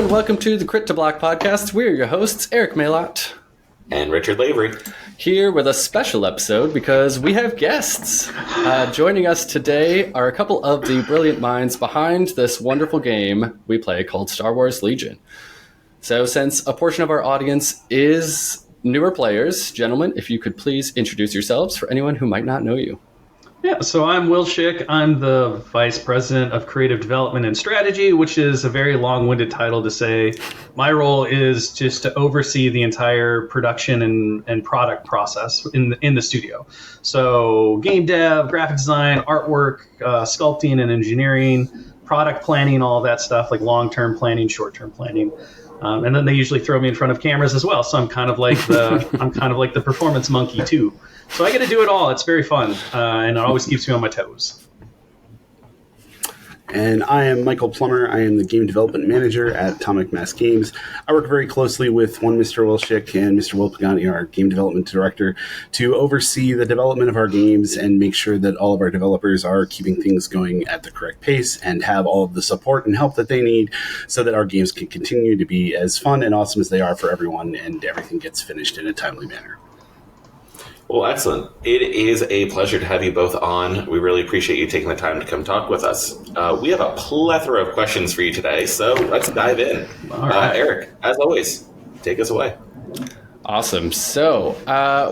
and welcome to the Crit to Block podcast. We're your hosts, Eric Maylott and Richard Lavery, here with a special episode because we have guests. Joining us today are a couple of the brilliant minds behind this wonderful game we play called Star Wars Legion. So since a portion of our audience is newer players, gentlemen, if you could please introduce yourselves for anyone who might not know you. Yeah, so I'm Will Shick. I'm the Vice President of Creative Development and Strategy, which is a very long-winded title to say. My role is just to oversee the entire production and product process in the studio. So game dev, graphic design, artwork, sculpting and engineering, product planning, all of that stuff, like long-term planning, short-term planning. And then they usually throw me in front of cameras as well. So I'm kind of like the performance monkey too. So I get to do it all. It's very fun, and it always keeps me on my toes. And I am Michael Plummer. I am the Game Development Manager at Atomic Mass Games. I work very closely with one Mr. Will Shick and Mr. Will Pagani, our Game Development Director, to oversee the development of our games and make sure that all of our developers are keeping things going at the correct pace and have all of the support and help that they need so that our games can continue to be as fun and awesome as they are for everyone and everything gets finished in a timely manner. Well, excellent. It is a pleasure to have you both on. We really appreciate you taking the time to come talk with us. We have a plethora of questions for you today, so let's dive in. All right. Eric, as always, take us away. Awesome. So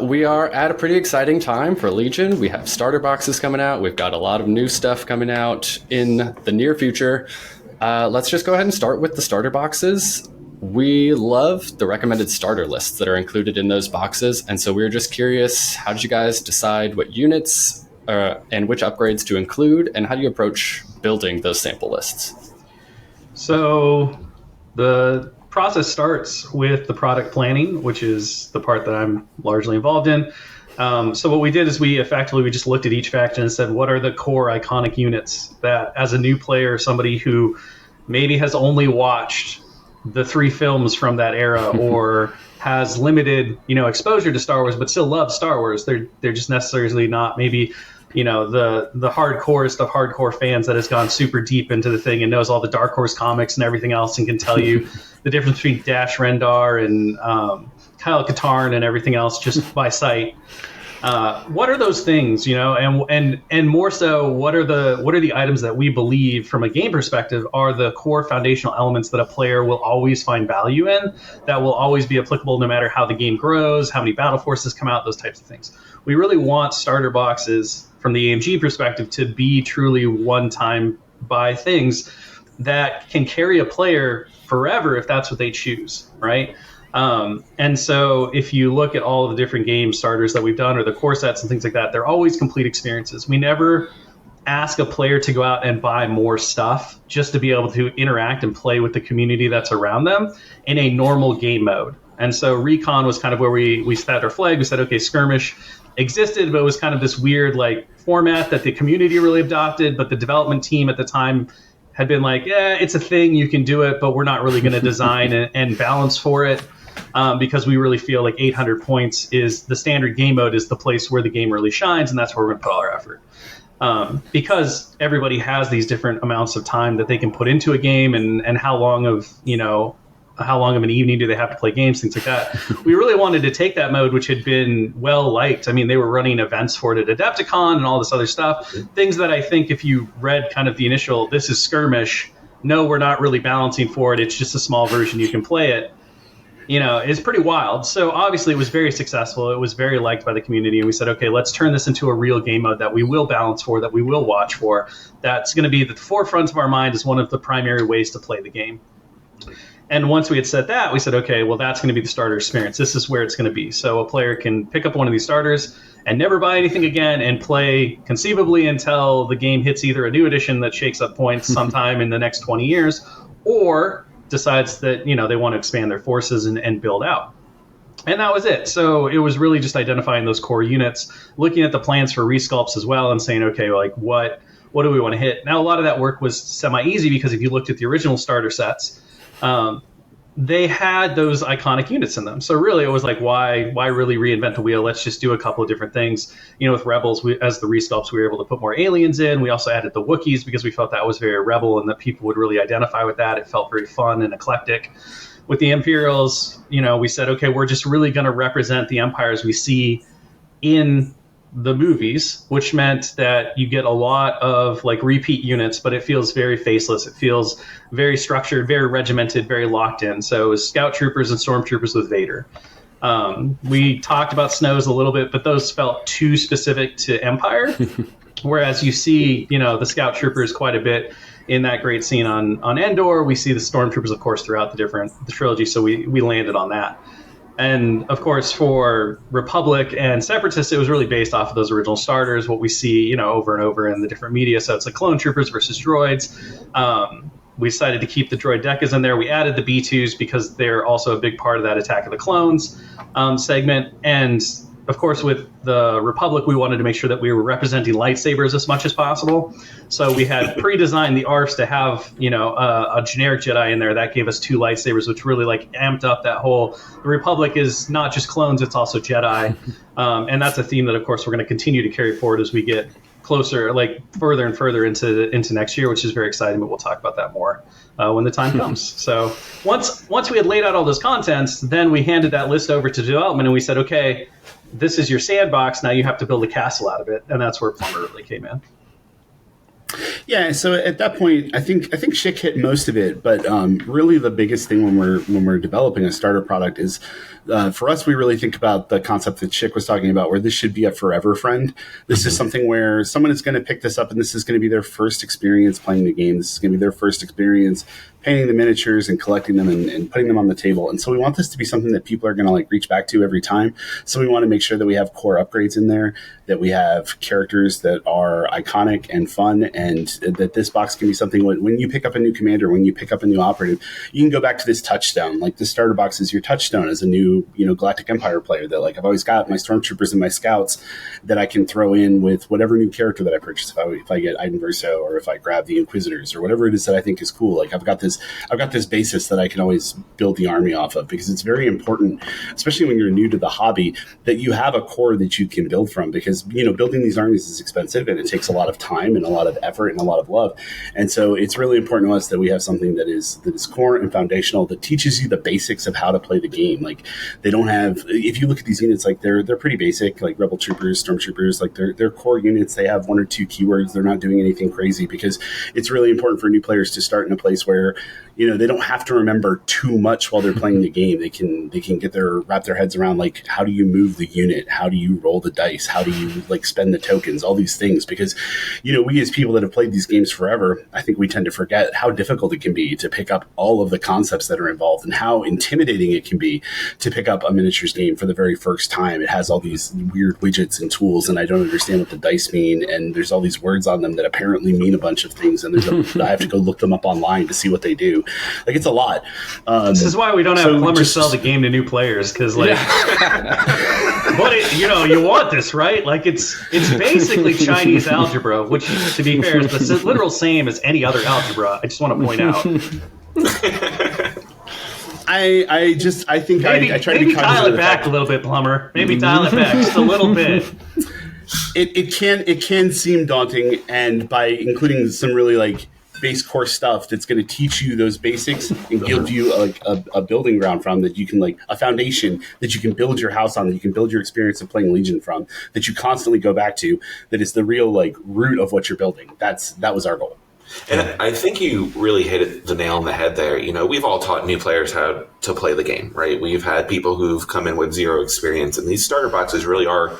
we are at a pretty exciting time for Legion. We have starter boxes coming out. We've got a lot of new stuff coming out in the near future. Let's just go ahead and start with the starter boxes. We love the recommended starter lists that are included in those boxes, and so we were just curious, how did you guys decide what units and which upgrades to include, and how do you approach building those sample lists? So the process starts with the product planning, which is the part that I'm largely involved in. So what we did is we just looked at each faction and said, what are the core iconic units that, as a new player, somebody who maybe has only watched the 3 films from that era or has limited, exposure to Star Wars, but still loves Star Wars. They're just necessarily not maybe, the hardcorest of hardcore fans that has gone super deep into the thing and knows all the Dark Horse comics and everything else and can tell you the difference between Dash Rendar and Kyle Katarn and everything else just by sight. What are those things, and more so, what are the items that we believe from a game perspective are the core foundational elements that a player will always find value in, that will always be applicable no matter how the game grows, how many Battleforces come out, those types of things. We really want starter boxes from the AMG perspective to be truly one-time buy things that can carry a player forever if that's what they choose, right? And so if you look at all of the different game starters that we've done or the core sets and things like that, they're always complete experiences. We never ask a player to go out and buy more stuff just to be able to interact and play with the community that's around them in a normal game mode. And so Recon was kind of where we set our flag. We said, okay, Skirmish existed, but it was kind of this weird format that the community really adopted, but the development team at the time had been like, yeah, it's a thing, you can do it, but we're not really going to design and balance for it. Because we really feel like 800 points is the standard game mode is the place where the game really shines, and that's where we're going to put all our effort. Because everybody has these different amounts of time that they can put into a game, and how long of an evening do they have to play games, things like that. We really wanted to take that mode, which had been well liked. I mean, they were running events for it at Adepticon and all this other stuff. Things that I think if you read kind of the initial, this is Skirmish, no, we're not really balancing for it, it's just a small version, you can play it. It's pretty wild. So obviously it was very successful. It was very liked by the community. And we said, okay, let's turn this into a real game mode that we will balance for, that we will watch for. That's going to be at the forefront of our mind as one of the primary ways to play the game. And once we had said that, we said, okay, well, that's going to be the starter experience. This is where it's going to be. So a player can pick up one of these starters and never buy anything again and play conceivably until the game hits either a new edition that shakes up points sometime in the next 20 years or decides that they want to expand their forces and build out. And that was it. So it was really just identifying those core units, looking at the plans for resculpts as well and saying, okay, what do we want to hit? Now, a lot of that work was semi-easy because if you looked at the original starter sets, they had those iconic units in them. So really, it was like, why really reinvent the wheel? Let's just do a couple of different things. With Rebels, as the resculpts, we were able to put more aliens in. We also added the Wookiees because we felt that was very Rebel and that people would really identify with that. It felt very fun and eclectic. With the Imperials, we said, okay, we're just really going to represent the empires we see in the movies, which meant that you get a lot of like repeat units, but it feels very faceless. It feels very structured, very regimented, very locked in. So it was scout troopers and stormtroopers with Vader. We talked about Snows a little bit, but those felt too specific to Empire. Whereas you see, the scout troopers quite a bit in that great scene on Endor. We see the stormtroopers, of course, throughout the trilogy. So we landed on that. And of course, for Republic and Separatists, it was really based off of those original starters, what we see, over and over in the different media. So it's like clone troopers versus droids. We decided to keep the droid decas in there. We added the B2s because they're also a big part of that Attack of the Clones segment. And of course, with the Republic, we wanted to make sure that we were representing lightsabers as much as possible. So we had pre-designed the ARFs to have, a generic Jedi in there. That gave us 2 lightsabers, which really like amped up that whole. The Republic is not just clones; it's also Jedi, and that's a theme that, of course, we're going to continue to carry forward as we get closer, like further and further into next year, which is very exciting. But we'll talk about that more when the time comes. So once we had laid out all those contents, then we handed that list over to development, and we said, okay, this is your sandbox. Now you have to build a castle out of it, and that's where Plummer really came in. Yeah, so at that point, I think Shick hit most of it, but really the biggest thing when we're developing a starter product is for us, we really think about the concept that Shick was talking about, where this should be a forever friend. This is something where someone is going to pick this up, and this is going to be their first experience playing the game. This is going to be their first experience painting the miniatures and collecting them and putting them on the table. And so we want this to be something that people are going to like reach back to every time. So we want to make sure that we have core upgrades in there, that we have characters that are iconic and fun, and that this box can be something when you pick up a new commander, when you pick up a new operative, you can go back to this touchstone. Like the starter box is your touchstone as a new, Galactic Empire player, that like I've always got my stormtroopers and my scouts that I can throw in with whatever new character that I purchase. If I get Iden Verso, or if I grab the Inquisitors, or whatever it is that I think is cool, like I've got this basis that I can always build the army off of, because it's very important, especially when you're new to the hobby, that you have a core that you can build from, because building these armies is expensive and it takes a lot of time and a lot of effort and a lot of love. And so it's really important to us that we have something that is core and foundational, that teaches you the basics of how to play the game. Like they don't have, if you look at these units, like they're pretty basic, like Rebel troopers, stormtroopers, like they're core units. They have 1 or 2 keywords. They're not doing anything crazy, because it's really important for new players to start in a place where they don't have to remember too much while they're playing the game. They can wrap their heads around, like, how do you move the unit? How do you roll the dice? How do you like spend the tokens? All these things, because we as people that have played these games forever, I think we tend to forget how difficult it can be to pick up all of the concepts that are involved, and how intimidating it can be to pick up a miniatures game for the very first time. It has all these weird widgets and tools, and I don't understand what the dice mean, and there's all these words on them that apparently mean a bunch of things, and I have to go look them up online to see what they do. Like, it's a lot. This is why we don't have Plummer sell the game to new players, because but you want this, right? Like it's basically Chinese algebra, which, to be fair, is the literal same as any other algebra. I just want to point out. I think I try to be dial it back a little bit, Plummer. Maybe dial it back just a little bit. It can seem daunting, and by including some really like base core stuff that's going to teach you those basics and give you a building ground from, that you can, like, a foundation that you can build your house on, that you can build your experience of playing Legion from, that you constantly go back to, that is the real like root of what you're building. That was our goal. And I think you really hit the nail on the head there. We've all taught new players how to play the game, right? We've had people who've come in with zero experience, and these starter boxes really are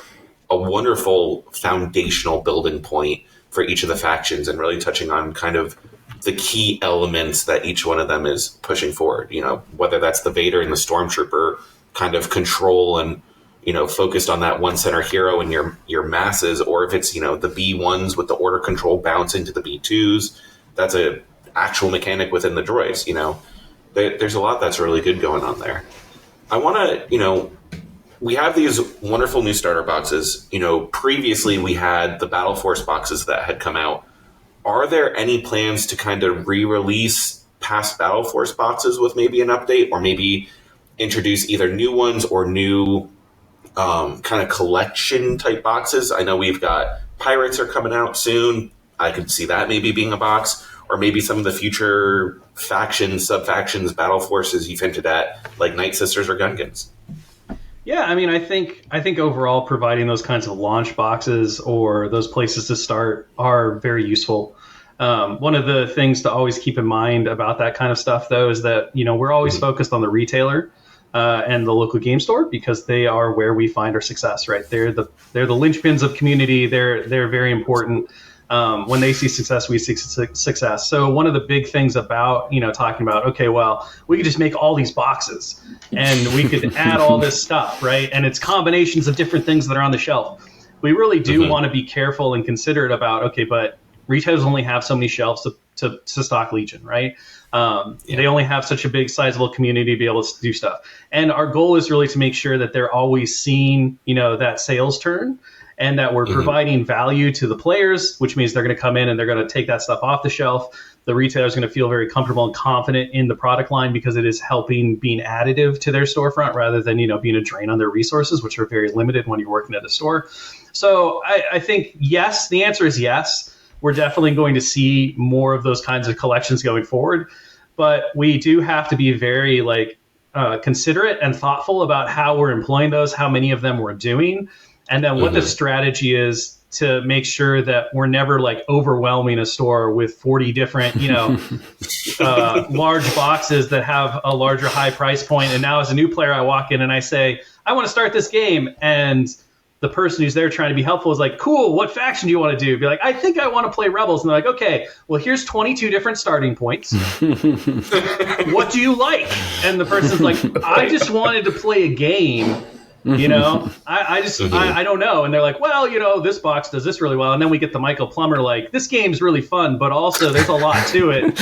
a wonderful foundational building point for each of the factions, and really touching on kind of the key elements that each one of them is pushing forward. Whether that's the Vader and the Stormtrooper kind of control and, focused on that one center hero and your masses, or if it's, the B1s with the order control bouncing to the B2s, that's a actual mechanic within the droids. There's a lot that's really good going on there. I want to, we have these wonderful new starter boxes. Previously we had the Battleforce boxes that had come out. Are there any plans to kind of re-release past Battleforce boxes with maybe an update, or maybe introduce either new ones or new kind of collection type boxes. I know we've got Pirates are coming out soon. I could see that maybe being a box, or maybe some of the future factions, sub-factions, battle forces you've hinted at, like Night Sisters or Gungans. Yeah, I mean, I think overall providing those kinds of launch boxes or those places to start are very useful. One of the things to always keep in mind about that kind of stuff, though, is that we're always focused on the retailer and the local game store, because they are where we find our success. Right? They're the linchpins of community. They're very important. When they see success, we see success. So one of the big things about, talking about, okay, well, we could just make all these boxes and we could add all this stuff, right? And it's combinations of different things that are on the shelf. We really do want to be careful and considerate about, okay, but retailers only have so many shelves to stock Legion, right? They only have such a big, sizable community to be able to do stuff. And our goal is really to make sure that they're always seeing, that sales turn, and that we're providing value to the players, which means they're going to come in and they're going to take that stuff off the shelf. The retailer is going to feel very comfortable and confident in the product line, because it is helping being additive to their storefront rather than, being a drain on their resources, which are very limited when you're working at a store. So I think, yes, the answer is yes. We're definitely going to see more of those kinds of collections going forward. But we do have to be very considerate and thoughtful about how we're employing those, how many of them we're doing, and then what the strategy is to make sure that we're never overwhelming a store with 40 different, large boxes that have a larger high price point. And now as a new player, I walk in and I say, I want to start this game. And the person who's there trying to be helpful is like, cool, what faction do you want to do? Be like, I think I want to play Rebels. And they're like, okay, well, here's 22 different starting points. What do you like? And the person's like, I just wanted to play a game. I don't know. And they're like, well, this box does this really well. And then we get the Michael Plummer, this game's really fun, but also there's a lot to it.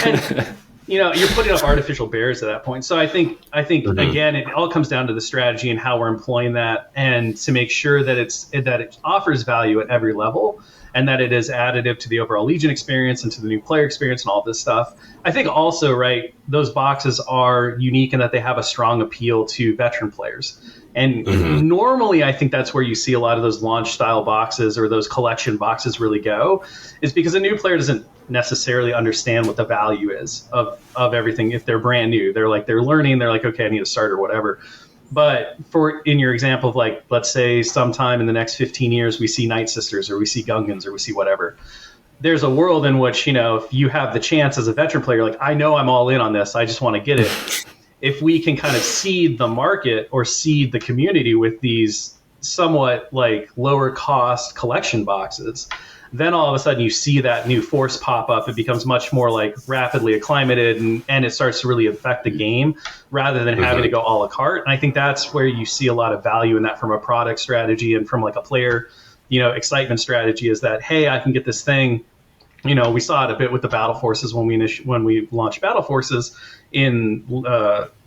And, you're putting up artificial barriers at that point. So I think again, it all comes down to the strategy and how we're employing that, and to make sure that it offers value at every level, and that it is additive to the overall Legion experience and to the new player experience and all this stuff. I think also, right, those boxes are unique in that they have a strong appeal to veteran players. And normally I think that's where you see a lot of those launch style boxes or those collection boxes really go, is because a new player doesn't necessarily understand what the value is of everything. If they're brand new, they're learning, they're like, okay, I need to start or whatever. But in your example of let's say sometime in the next 15 years, we see Night Sisters or we see Gungans or we see whatever. There's a world in which, if you have the chance as a veteran player, I know I'm all in on this, I just want to get it. If we can kind of seed the market or seed the community with these somewhat lower cost collection boxes, then all of a sudden you see that new force pop up. It becomes much more rapidly acclimated, and it starts to really affect the game rather than having to go a la carte. And I think that's where you see a lot of value in that from a product strategy and from a player, excitement strategy, is that, hey, I can get this thing. We saw it a bit with the Battle Forces when we launched Battle Forces in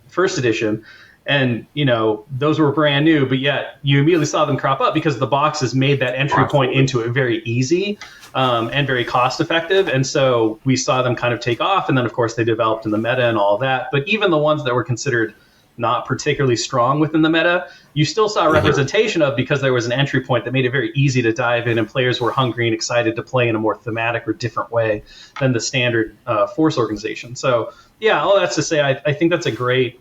first edition. And, those were brand new, but yet you immediately saw them crop up because the boxes made that entry point into it very easy and very cost effective. And so we saw them kind of take off. And then, of course, they developed in the meta and all that. But even the ones that were considered not particularly strong within the meta, you still saw representation of, because there was an entry point that made it very easy to dive in, and players were hungry and excited to play in a more thematic or different way than the standard force organization. So yeah, all that's to say, I think it's a great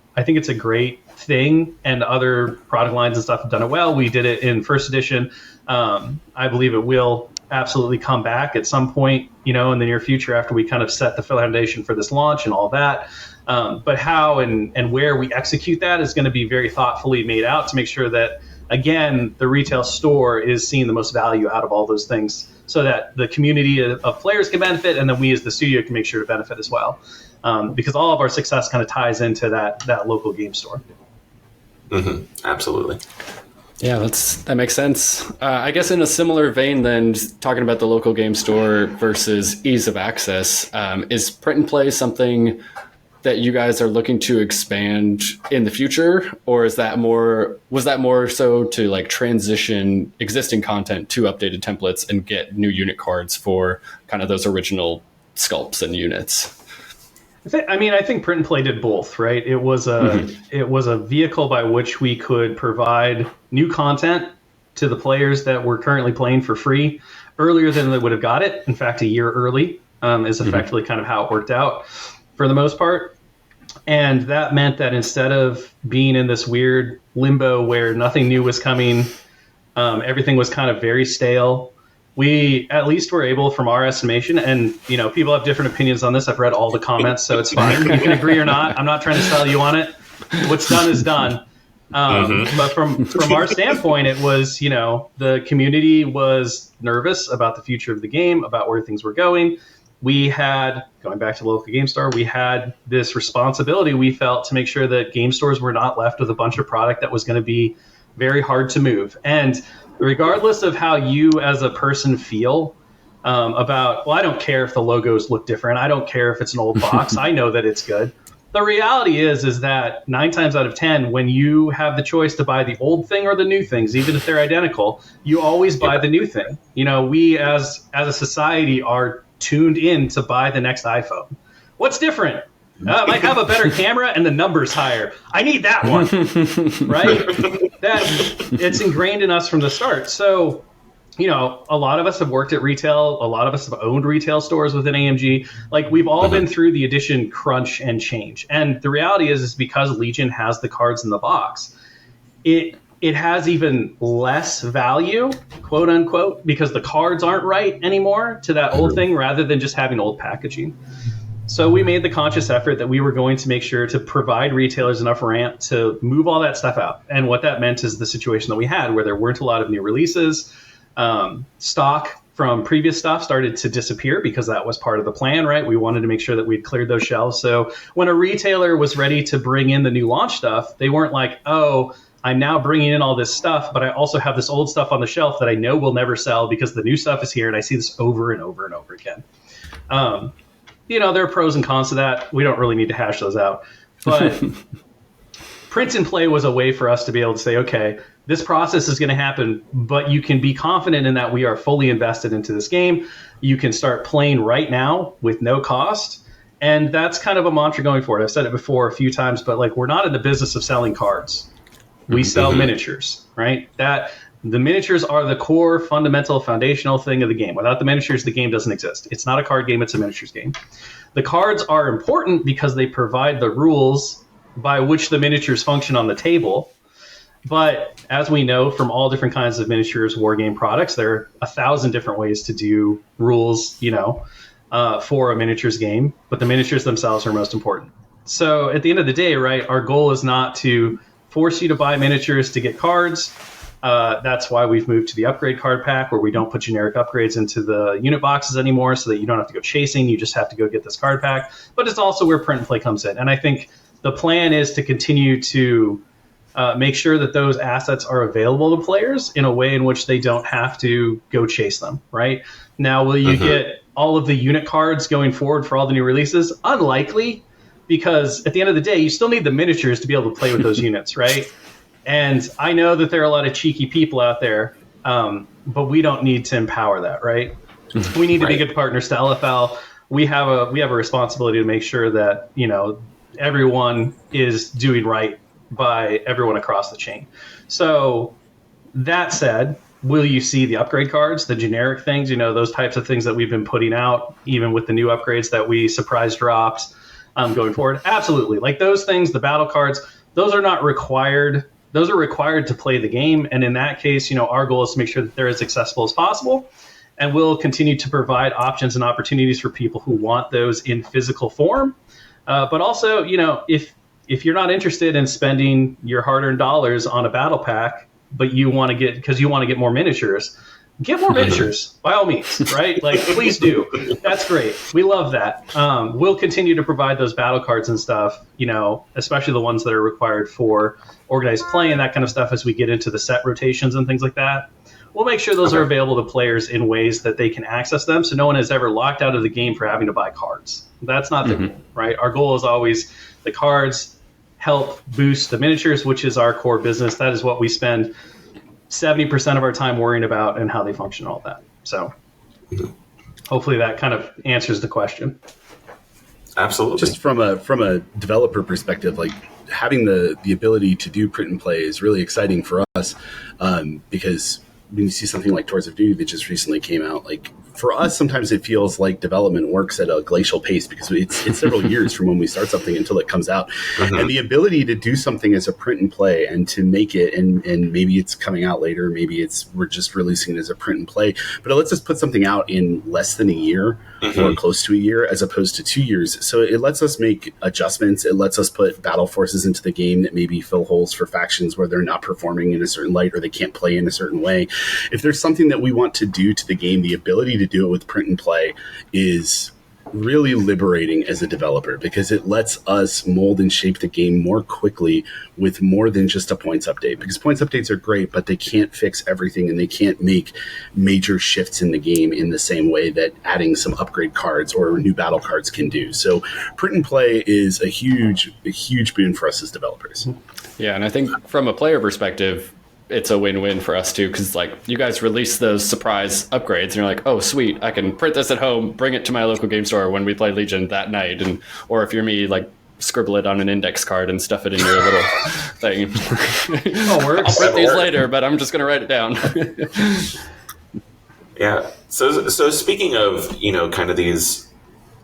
thing, and other product lines and stuff have done it well. We did it in first edition. I believe it will absolutely come back at some point, in the near future, after we kind of set the foundation for this launch and all that. But how and where we execute that is going to be very thoughtfully made out to make sure that, again, the retail store is seeing the most value out of all those things, so that the community of players can benefit, and then we as the studio can make sure to benefit as well. Because all of our success kind of ties into that local game store. Absolutely. Yeah, that makes sense. I guess in a similar vein, then, just talking about the local game store versus ease of access, is print and play something that you guys are looking to expand in the future, or was that more so to transition existing content to updated templates and get new unit cards for kind of those original sculpts and units? I think Print and Play did both, right? It was a vehicle by which we could provide new content to the players that were currently playing for free earlier than they would have got it. In fact, a year early is effectively kind of how it worked out for the most part. And that meant that instead of being in this weird limbo where nothing new was coming, everything was kind of very stale, we at least were able, from our estimation, and people have different opinions on this. I've read all the comments, so it's fine. You can agree or not. I'm not trying to sell you on it. What's done is done. But from our standpoint, it was, the community was nervous about the future of the game, about where things were going. We had, going back to the local game store, we had this responsibility we felt to make sure that game stores were not left with a bunch of product that was going to be very hard to move. And regardless of how you as a person feel about, well, I don't care if the logos look different. I don't care if it's an old box. I know that it's good. The reality is that 9 times out of 10, when you have the choice to buy the old thing or the new things, even if they're identical, you always buy the new thing. We as a society are tuned in to buy the next iPhone. What's different? It might have a better camera and the number's higher. I need that one, right? It's ingrained in us from the start. So, a lot of us have worked at retail. A lot of us have owned retail stores within AMG. Like, we've all been through the edition crunch and change. And the reality is because Legion has the cards in the box, it has even less value, quote unquote, because the cards aren't right anymore to that old thing, rather than just having old packaging. So we made the conscious effort that we were going to make sure to provide retailers enough ramp to move all that stuff out. And what that meant is the situation that we had where there weren't a lot of new releases. Stock from previous stuff started to disappear because that was part of the plan, right? We wanted to make sure that we'd cleared those shelves. So when a retailer was ready to bring in the new launch stuff, they weren't like, oh, I'm now bringing in all this stuff, but I also have this old stuff on the shelf that I know will never sell because the new stuff is here, and I see this over and over and over again. There are pros and cons to that. We don't really need to hash those out. But Print and Play was a way for us to be able to say, okay, this process is going to happen, but you can be confident in that we are fully invested into this game. You can start playing right now with no cost. And that's kind of a mantra going forward. I've said it before a few times, but we're not in the business of selling cards. We sell miniatures, right? The miniatures are the core, fundamental, foundational thing of the game. Without the miniatures, the game doesn't exist. It's not a card game, it's a miniatures game. The cards are important because they provide the rules by which the miniatures function on the table. But as we know from all different kinds of miniatures war game products, there are 1,000 different ways to do rules, for a miniatures game. But the miniatures themselves are most important. So at the end of the day, right, our goal is not to force you to buy miniatures to get cards. That's why we've moved to the upgrade card pack, where we don't put generic upgrades into the unit boxes anymore, so that you don't have to go chasing. You just have to go get this card pack. But it's also where Print and Play comes in. And I think the plan is to continue to make sure that those assets are available to players in a way in which they don't have to go chase them, right? Now, will you get all of the unit cards going forward for all the new releases? Unlikely, because at the end of the day, you still need the miniatures to be able to play with those units, right? And I know that there are a lot of cheeky people out there, but we don't need to empower that, right? We need to be good partners to LFL. We have a responsibility to make sure that everyone is doing right by everyone across the chain. So that said, will you see the upgrade cards, the generic things, those types of things that we've been putting out, even with the new upgrades that we surprise dropped going forward? Absolutely. Like those things, the battle cards, those are not required. Those are required to play the game. And in that case, our goal is to make sure that they're as accessible as possible. And we'll continue to provide options and opportunities for people who want those in physical form. But also, if you're not interested in spending your hard-earned dollars on a battle pack, but you want to get more miniatures, get more miniatures by all means, right? Please do. That's great. We love that. We'll continue to provide those battle cards and stuff, especially the ones that are required for organized play and that kind of stuff as we get into the set rotations and things like that. We'll make sure those are available to players in ways that they can access them, so no one is ever locked out of the game for having to buy cards. That's not the goal, right? Our goal is always the cards help boost the miniatures, which is our core business. That is what we spend 70% of our time worrying about and how they function and all that. So hopefully that kind of answers the question. Absolutely. Just from a developer perspective, like having the ability to do print and play is really exciting for us, because when you see something like Tours of Duty that just recently came out, like for us, sometimes it feels like development works at a glacial pace because it's several years from when we start something until it comes out. And the ability to do something as a print and play and to make it, and maybe it's coming out later, maybe we're just releasing it as a print and play, but it lets us put something out in less than a year or close to a year as opposed to 2 years. So it lets us make adjustments. It lets us put battle forces into the game that maybe fill holes for factions where they're not performing in a certain light or they can't play in a certain way. If there's something that we want to do to the game, the ability to do it with print and play is really liberating as a developer, because it lets us mold and shape the game more quickly with more than just a points update. Because points updates are great, but they can't fix everything and they can't make major shifts in the game in the same way that adding some upgrade cards or new battle cards can do. So print and play is a huge boon for us as developers. Yeah, and I think from a player perspective, it's a win-win for us too, because like you guys release those surprise upgrades and you're like, oh sweet, I can print this at home, bring it to my local game store when we play Legion that night, and or if you're me, like scribble it on an index card and stuff it in your little thing. Oh, works. I'll print these later, but I'm just gonna write it down. Yeah. So speaking of, kind of these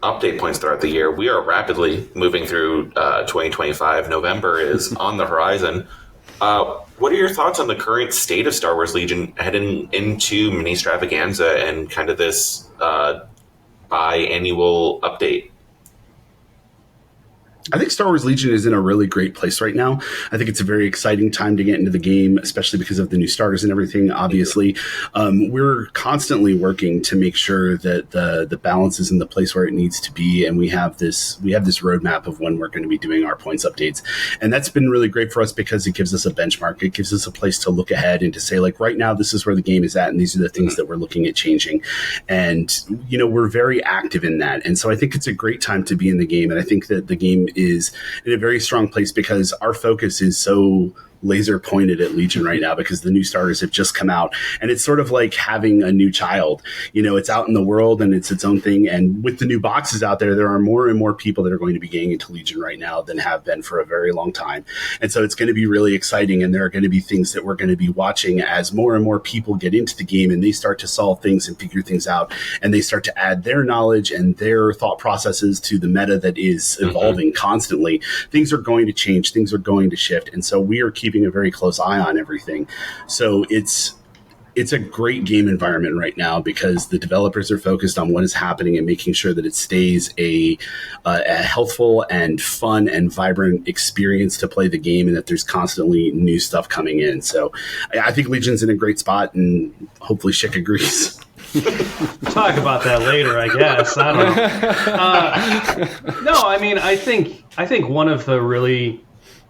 update points throughout the year, we are rapidly moving through 2025. November is on the horizon. What are your thoughts on the current state of Star Wars Legion heading into mini extravaganza and kind of this biannual update? I think Star Wars Legion is in a really great place right now. I think it's a very exciting time to get into the game, especially because of the new starters and everything. Obviously, we're constantly working to make sure that the balance is in the place where it needs to be, and we have this roadmap of when we're going to be doing our points updates, and that's been really great for us because it gives us a benchmark. It gives us a place to look ahead and to say, like, right now, this is where the game is at, and these are the things that we're looking at changing. And we're very active in that, and so I think it's a great time to be in the game, and I think that the game is in a very strong place because our focus is so laser pointed at Legion right now, because the new starters have just come out, and it's sort of like having a new child. It's out in the world and it's its own thing, and with the new boxes out there are more and more people that are going to be getting into Legion right now than have been for a very long time. And so it's going to be really exciting, and there are going to be things that we're going to be watching as more and more people get into the game and they start to solve things and figure things out, and they start to add their knowledge and their thought processes to the meta that is evolving constantly. Things are going to change, things are going to shift, and so we are keeping a very close eye on everything. So it's a great game environment right now because the developers are focused on what is happening and making sure that it stays a healthful and fun and vibrant experience to play the game, and that there's constantly new stuff coming in. So I think Legion's in a great spot, and hopefully Shick agrees. Talk about that later, I guess. I don't know. No, I mean, I think one of the really...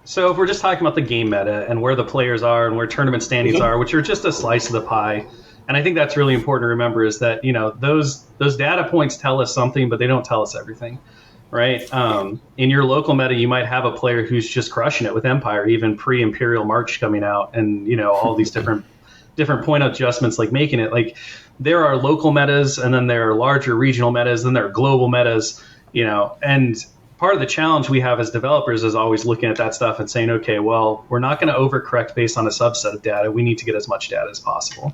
So if we're just talking about the game meta and where the players are and where tournament standings are, which are just a slice of the pie, and I think that's really important to remember, is that those data points tell us something, but they don't tell us everything, right? In your local meta, you might have a player who's just crushing it with Empire, even pre-Imperial March coming out, and all these different point adjustments, like making it like there are local metas, and then there are larger regional metas, then there are global metas, and part of the challenge we have as developers is always looking at that stuff and saying, okay, well, we're not going to overcorrect based on a subset of data. We need to get as much data as possible.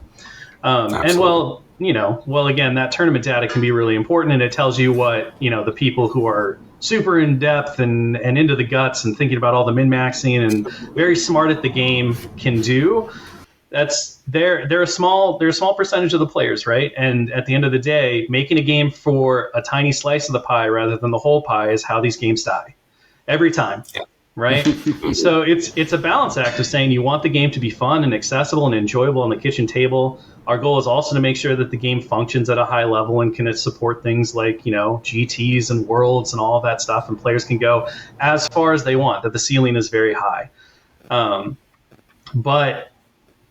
And again, that tournament data can be really important, and it tells you what, the people who are super in depth and into the guts and thinking about all the min-maxing and very smart at the game can do. They're a small percentage of the players, right? And at the end of the day, making a game for a tiny slice of the pie rather than the whole pie is how these games die every time, right? So it's a balance act of saying you want the game to be fun and accessible and enjoyable on the kitchen table. Our goal is also to make sure that the game functions at a high level and can support things like GTs and worlds and all of that stuff, and players can go as far as they want. That the ceiling is very high, but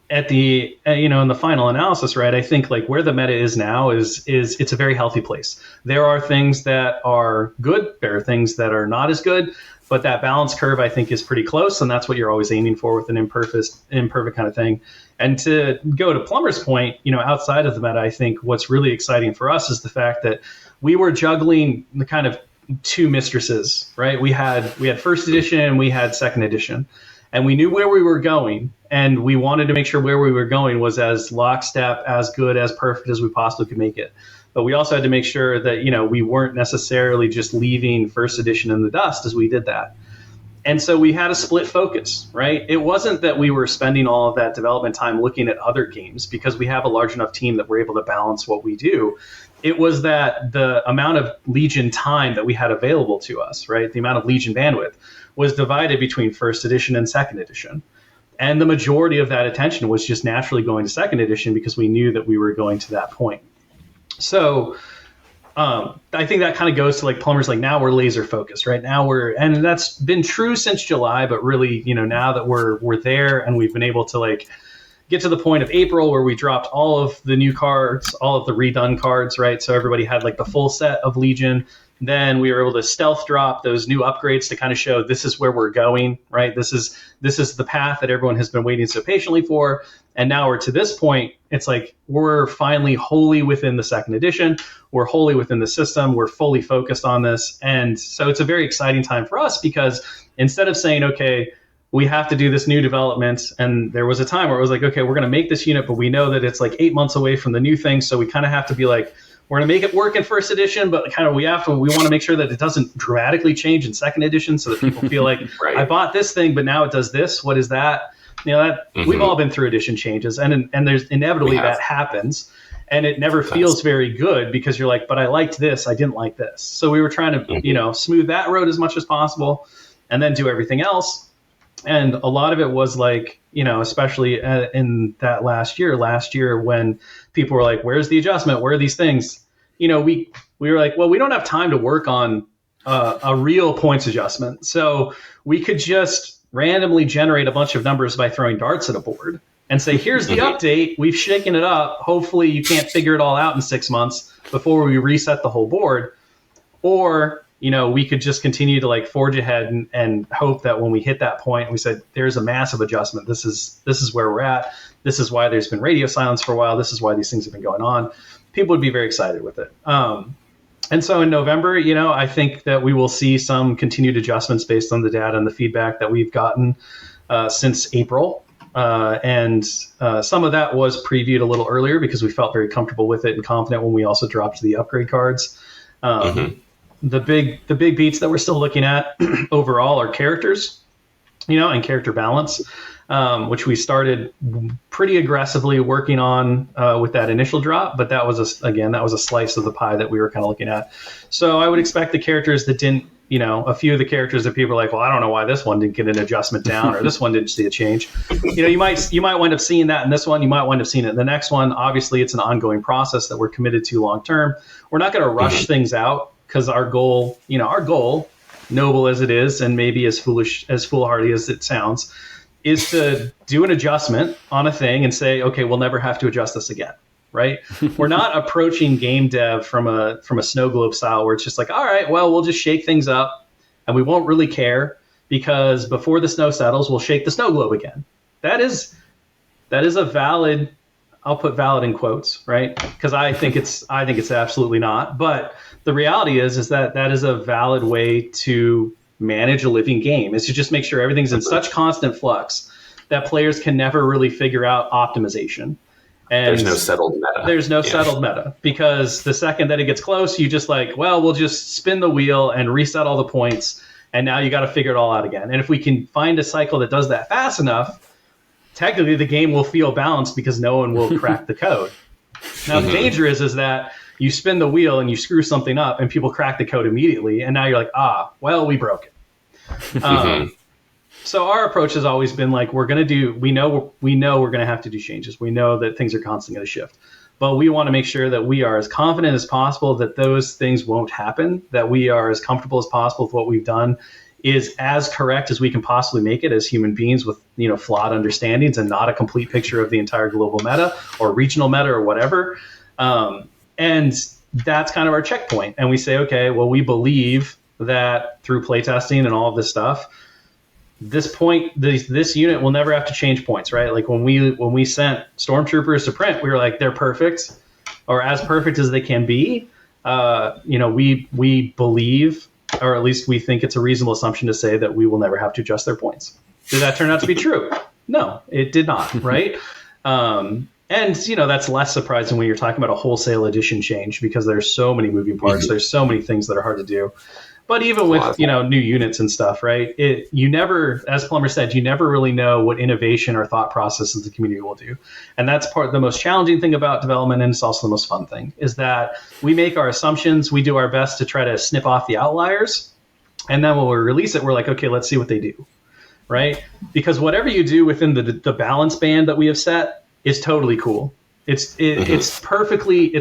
at the in the final analysis, right, I think like where the meta is now is it's a very healthy place. There are things that are good, there are things that are not as good, but that balance curve I think is pretty close, and that's what you're always aiming for with an imperfect kind of thing. And to go to Plummer's point, outside of the meta, I think what's really exciting for us is the fact that we were juggling the kind of two mistresses, right? We had first edition and we had second edition, and we knew where we were going, and we wanted to make sure where we were going was as lockstep, as good, as perfect as we possibly could make it. But we also had to make sure that, you know, we weren't necessarily just leaving first edition in the dust as we did that. And so we had a split focus, right? It wasn't that we were spending all of that development time looking at other games, because we have a large enough team that we're able to balance what we do. It was that the amount of Legion time that we had available to us, right? The amount of Legion bandwidth was divided between first edition and second edition. And the majority of that attention was just naturally going to second edition because we knew that we were going to that point. So I think that kind of goes to like Plummer's, like, now we're laser focused, right? Now and that's been true since July, but really, you know, now that we're there and we've been able to like get to the point of April where we dropped all of the new cards, all of the redone cards, right? So everybody had like the full set of Legion. Then we were able to stealth drop those new upgrades to kind of show this is where we're going, right? This is the path that everyone has been waiting so patiently for. And now we're to this point. It's like we're finally wholly within the second edition. We're wholly within the system. We're fully focused on this. And so it's a very exciting time for us, because instead of saying, okay, we have to do this new development, and there was a time where it was like, okay, we're going to make this unit, but we know that it's like 8 months away from the new thing. So we kind of have to be like, we're going to make it work in first edition, but kind of we want to make sure that it doesn't dramatically change in second edition, so that people feel like, right, I bought this thing, but now it does this. What is that? You know, that we've all been through edition changes, and there's inevitably that happens, and it never feels very good, because you're like, but I liked this, I didn't like this. So we were trying to, you know, smooth that road as much as possible, and then do everything else. And a lot of it was like, you know, especially in that last year when people were like, where's the adjustment? Where are these things? You know, we were like, well, we don't have time to work on a real points adjustment. So we could just randomly generate a bunch of numbers by throwing darts at a board and say, here's the update. We've shaken it up. Hopefully you can't figure it all out in 6 months before we reset the whole board. Or, you know, we could just continue to like forge ahead and hope that when we hit that point, we said, there's a massive adjustment. This is where we're at. This is why there's been radio silence for a while. This is why these things have been going on. People would be very excited with it. And so in November, you know, I think that we will see some continued adjustments based on the data and the feedback that we've gotten since April. And some of that was previewed a little earlier because we felt very comfortable with it and confident when we also dropped the upgrade cards. The big beats that we're still looking at overall are characters, you know, and character balance, which we started pretty aggressively working on with that initial drop. But that was a slice of the pie that we were kind of looking at. So I would expect the characters that didn't, you know, a few of the characters that people are like, well, I don't know why this one didn't get an adjustment down, or this one didn't see a change. You know, you might wind up seeing that in this one. You might wind up seeing it in the next one. Obviously, it's an ongoing process that we're committed to long term. We're not going to rush things out, because our goal, noble as it is, and maybe as foolhardy as it sounds, is to do an adjustment on a thing and say, okay, we'll never have to adjust this again, right? We're not approaching game dev from a snow globe style where it's just like, all right, well, we'll just shake things up and we won't really care, because before the snow settles, we'll shake the snow globe again. That is a valid, I'll put valid in quotes, right? Because I think it's absolutely not. But the reality is that is a valid way to manage a living game, is to just make sure everything's in such constant flux that players can never really figure out optimization. And there's no settled meta. There's no settled meta, because the second that it gets close, you just like, well, we'll just spin the wheel and reset all the points, and now you got to figure it all out again. And if we can find a cycle that does that fast enough, technically the game will feel balanced because no one will crack the code. Now, the danger is that you spin the wheel and you screw something up and people crack the code immediately, and now you're like, well, we broke it. So our approach has always been like, we know we're going to have to do changes. We know that things are constantly going to shift, but we want to make sure that we are as confident as possible that those things won't happen, that we are as comfortable as possible with what we've done is as correct as we can possibly make it as human beings with, you know, flawed understandings and not a complete picture of the entire global meta or regional meta or whatever. And that's kind of our checkpoint. And we say, okay, well, we believe that through playtesting and all of this stuff, this unit will never have to change points, right? Like when we sent stormtroopers to print, we were like, they're perfect, or as perfect as they can be. You know, we believe or at least we think it's a reasonable assumption to say that we will never have to adjust their points. Did that turn out to be true? No, it did not, right? And, that's less surprising when you're talking about a wholesale edition change because there's so many moving parts. There's so many things that are hard to do. But even with, new units and stuff, right? You never, as Plummer said, you never really know what innovation or thought processes the community will do. And that's the most challenging thing about development, and it's also the most fun thing, is that we make our assumptions, we do our best to try to snip off the outliers, and then when we release it, we're like, okay, let's see what they do, right? Because whatever you do within the balance band that we have set is totally cool. It's perfectly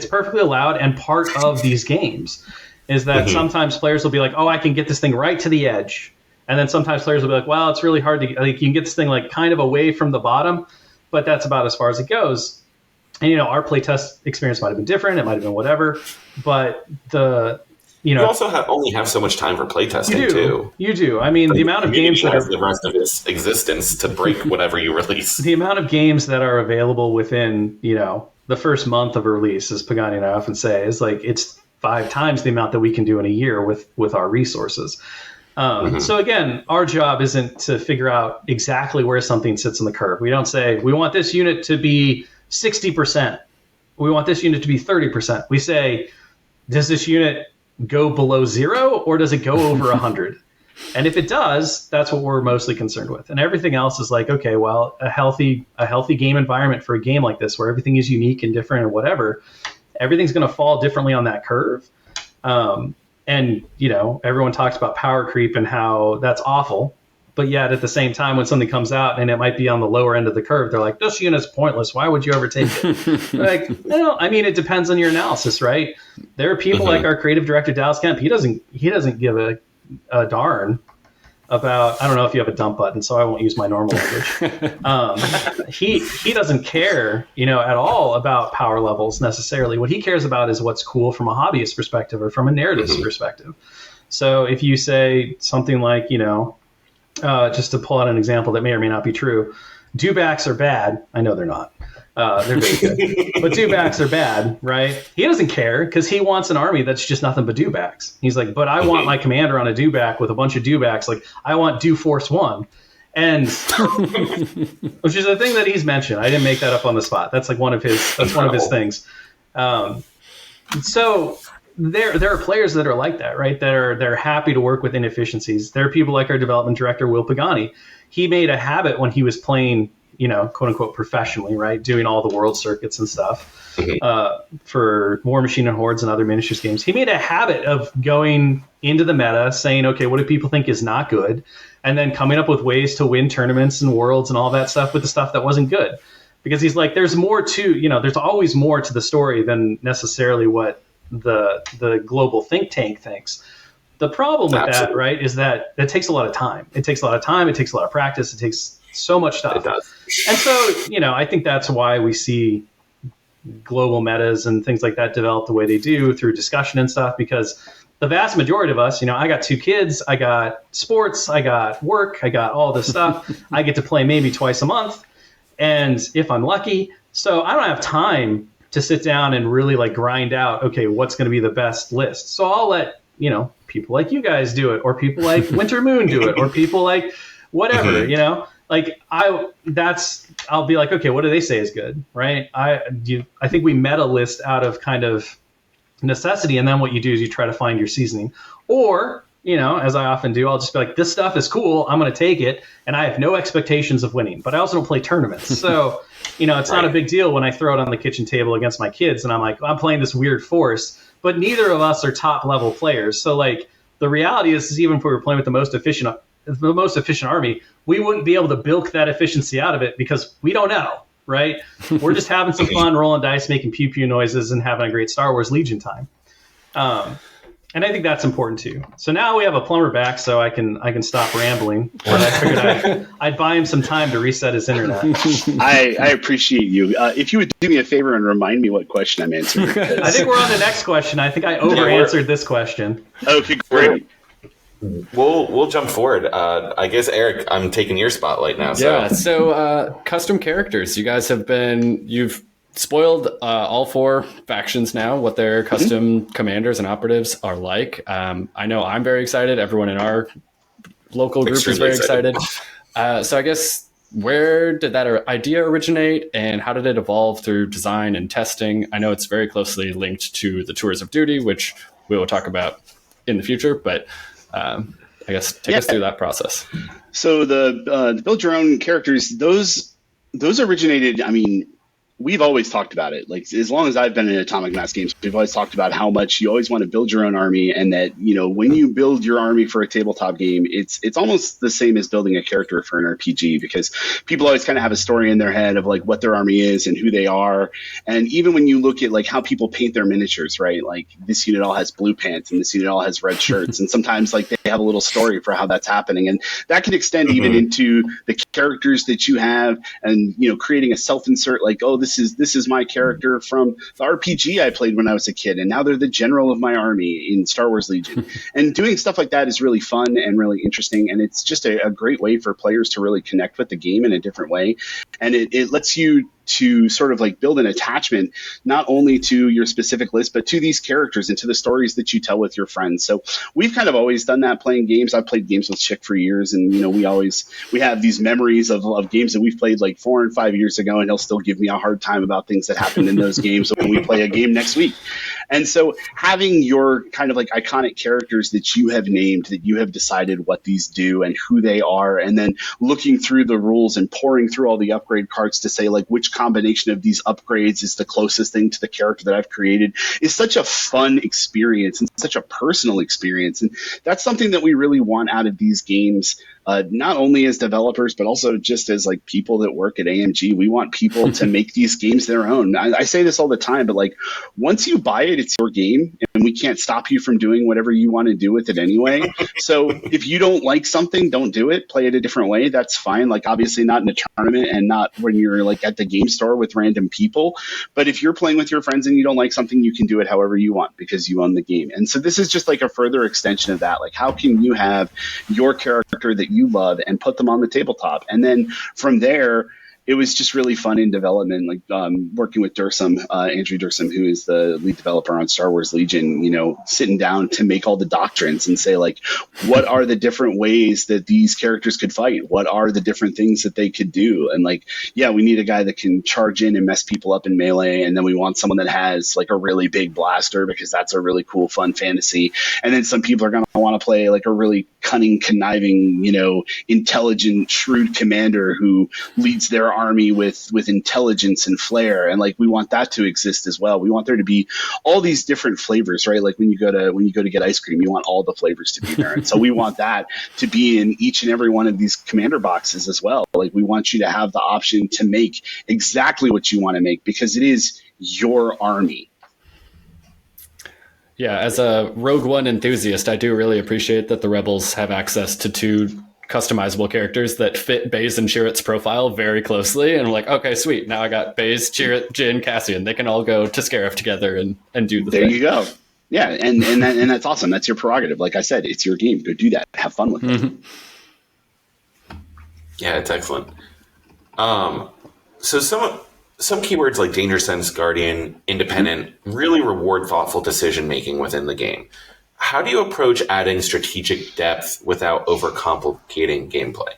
allowed and part of these games. Is that sometimes players will be like, oh, I can get this thing right to the edge. And then sometimes players will be like, well, it's really hard to, you can get this thing kind of away from the bottom, but that's about as far as it goes. And, our playtest experience might have been different. It might have been whatever, but you also only have so much time for playtesting too. You do. I mean, the amount of games that are the rest of its existence to break whatever you release. The amount of games that are available within, the first month of a release, as Pagani and I often say, is it's 5 times the amount that we can do in a year with our resources. So again, our job isn't to figure out exactly where something sits in the curve. We don't say, we want this unit to be 60%. We want this unit to be 30%. We say, does this unit go below 0 or does it go over 100? And if it does, that's what we're mostly concerned with. And everything else is okay, well, a healthy game environment for a game like this where everything is unique and different and whatever, everything's going to fall differently on that curve. And, everyone talks about power creep and how that's awful. But yet at the same time, when something comes out and it might be on the lower end of the curve, they're like, this unit's pointless. Why would you ever take it? It depends on your analysis, right? There are people like our creative director, Dallas Kemp. He doesn't give a darn about, I don't know if you have a dump button, so I won't use my normal language. He doesn't care, at all about power levels necessarily. What he cares about is what's cool from a hobbyist perspective or from a narrative perspective. So if you say something like, just to pull out an example that may or may not be true, dewbacks are bad. I know they're not. They're very good. But dewbacks are bad, right? He doesn't care because he wants an army that's just nothing but dewbacks. He's like, but I want my commander on a dewback with a bunch of dewbacks. I want Dew Force 1. And which is a thing that he's mentioned. I didn't make that up on the spot. That's one of his things. So there are players that are like that, right? They're happy to work with inefficiencies. There are people like our development director, Will Pagani. He made a habit when he was playing, quote unquote, professionally, right? Doing all the world circuits and stuff for War Machine and Hordes and other miniatures games. He made a habit of going into the meta, saying, okay, what do people think is not good? And then coming up with ways to win tournaments and worlds and all that stuff with the stuff that wasn't good. Because he's like, there's more to, there's always more to the story than necessarily what the global think tank thinks. The problem with that, right, is that it takes a lot of time. It takes a lot of time. It takes a lot of practice. It takes so much stuff. It does. And so, I think that's why we see global metas and things like that develop the way they do through discussion and stuff, because the vast majority of us, I got 2 kids, I got sports, I got work, I got all this stuff. I get to play maybe twice a month, and if I'm lucky. So I don't have time to sit down and really grind out, okay, what's going to be the best list. So I'll let, people like you guys do it, or people like Winter Moon do it, or people like whatever, I'll be like, okay, what do they say is good, right? I think we meta list out of kind of necessity, and then what you do is you try to find your seasoning. Or, as I often do, I'll just be like, this stuff is cool, I'm going to take it, and I have no expectations of winning, but I also don't play tournaments. So, it's not a big deal when I throw it on the kitchen table against my kids, and I'm like, I'm playing this weird force, but neither of us are top level players. So the reality is even if we were playing with the most efficient army, we wouldn't be able to bilk that efficiency out of it because we don't know, right? We're just having some fun, rolling dice, making pew pew noises, and having a great Star Wars Legion time. And I think that's important too. So now we have a Plummer back, so I can stop rambling. But I figured I'd buy him some time to reset his internet. I appreciate you. If you would do me a favor and remind me what question I'm answering. I think we're on the next question. I think I over-answered this question. Okay, great. We'll jump forward. I guess, Eric, I'm taking your spotlight now. So. Yeah, so custom characters. You guys you've spoiled all 4 factions now, what their custom commanders and operatives are like. I know I'm very excited. Everyone in our local group is very excited. So I guess, where did that idea originate, and how did it evolve through design and testing? I know it's very closely linked to the Tours of Duty, which we will talk about in the future, but I guess take us through that process. So the build your own characters, those originated, I mean, we've always talked about it. Like, as long as I've been in Atomic Mass Games, we've always talked about how much you always want to build your own army, and that, you know, when you build your army for a tabletop game, it's almost the same as building a character for an RPG, because people always kind of have a story in their head of like what their army is and who they are. And even when you look at like how people paint their miniatures, right? Like, this unit all has blue pants and this unit all has red shirts, and sometimes like they have a little story for how that's happening, and that can extend even into the characters that you have, and, you know, creating a self-insert like, oh, this is my character from the RPG I played when I was a kid, and now they're the general of my army in Star Wars Legion. And doing stuff like that is really fun and really interesting, and it's just a great way for players to really connect with the game in a different way. And it lets you to sort of like build an attachment not only to your specific list, but to these characters and to the stories that you tell with your friends. So we've kind of always done that playing games. I've played games with Shick for years, and, you know, we have these memories of games that we've played like 4 and 5 years ago, and he'll still give me a hard time about things that happened in those games when we play a game next week. And so having your kind of like iconic characters that you have named, that you have decided what these do and who they are, and then looking through the rules and pouring through all the upgrade cards to say like which combination of these upgrades is the closest thing to the character that I've created, is such a fun experience and such a personal experience. And that's something that we really want out of these games, not only as developers, but also just as like people that work at AMG. We want people to make these games their own. I say this all the time, but like, once you buy it, it's your game, and we can't stop you from doing whatever you want to do with it anyway. So if you don't like something, don't do it. Play it a different way. That's fine. Like, obviously not in a tournament and not when you're like at the game store with random people. But if you're playing with your friends and you don't like something, you can do it however you want because you own the game. And so this is just like a further extension of that. Like, how can you have your character that you love and put them on the tabletop? And then from there, it was just really fun in development, like working with Dursum, Andrew Dursum, who is the lead developer on Star Wars Legion, you know, sitting down to make all the doctrines and say, like, what are the different ways that these characters could fight? What are the different things that they could do? And like, yeah, we need a guy that can charge in and mess people up in melee. And then we want someone that has like a really big blaster, because that's a really cool, fun fantasy. And then some people are going to want to play like a really cunning, conniving, you know, intelligent, shrewd commander who leads their army with intelligence and flair. And like, we want that to exist as well. We want there to be all these different flavors, right? Like when you go to get ice cream, you want all the flavors to be there. And so we want that to be in each and every one of these commander boxes as well. Like, we want you to have the option to make exactly what you want to make, because it is your army. Yeah, as a Rogue One enthusiast, I do really appreciate that the Rebels have access to 2 customizable characters that fit Baze and Chirrut's profile very closely. And I'm like, okay, sweet. Now I got Baze, Chirrut, Jin, Cassian. They can all go to Scarif together and do the thing. There you go. Yeah, and that's awesome. That's your prerogative. Like I said, it's your game. Go do that. Have fun with it. Yeah, it's excellent. So some keywords like Danger Sense, Guardian, Independent really reward thoughtful decision making within the game. How do you approach adding strategic depth without overcomplicating gameplay?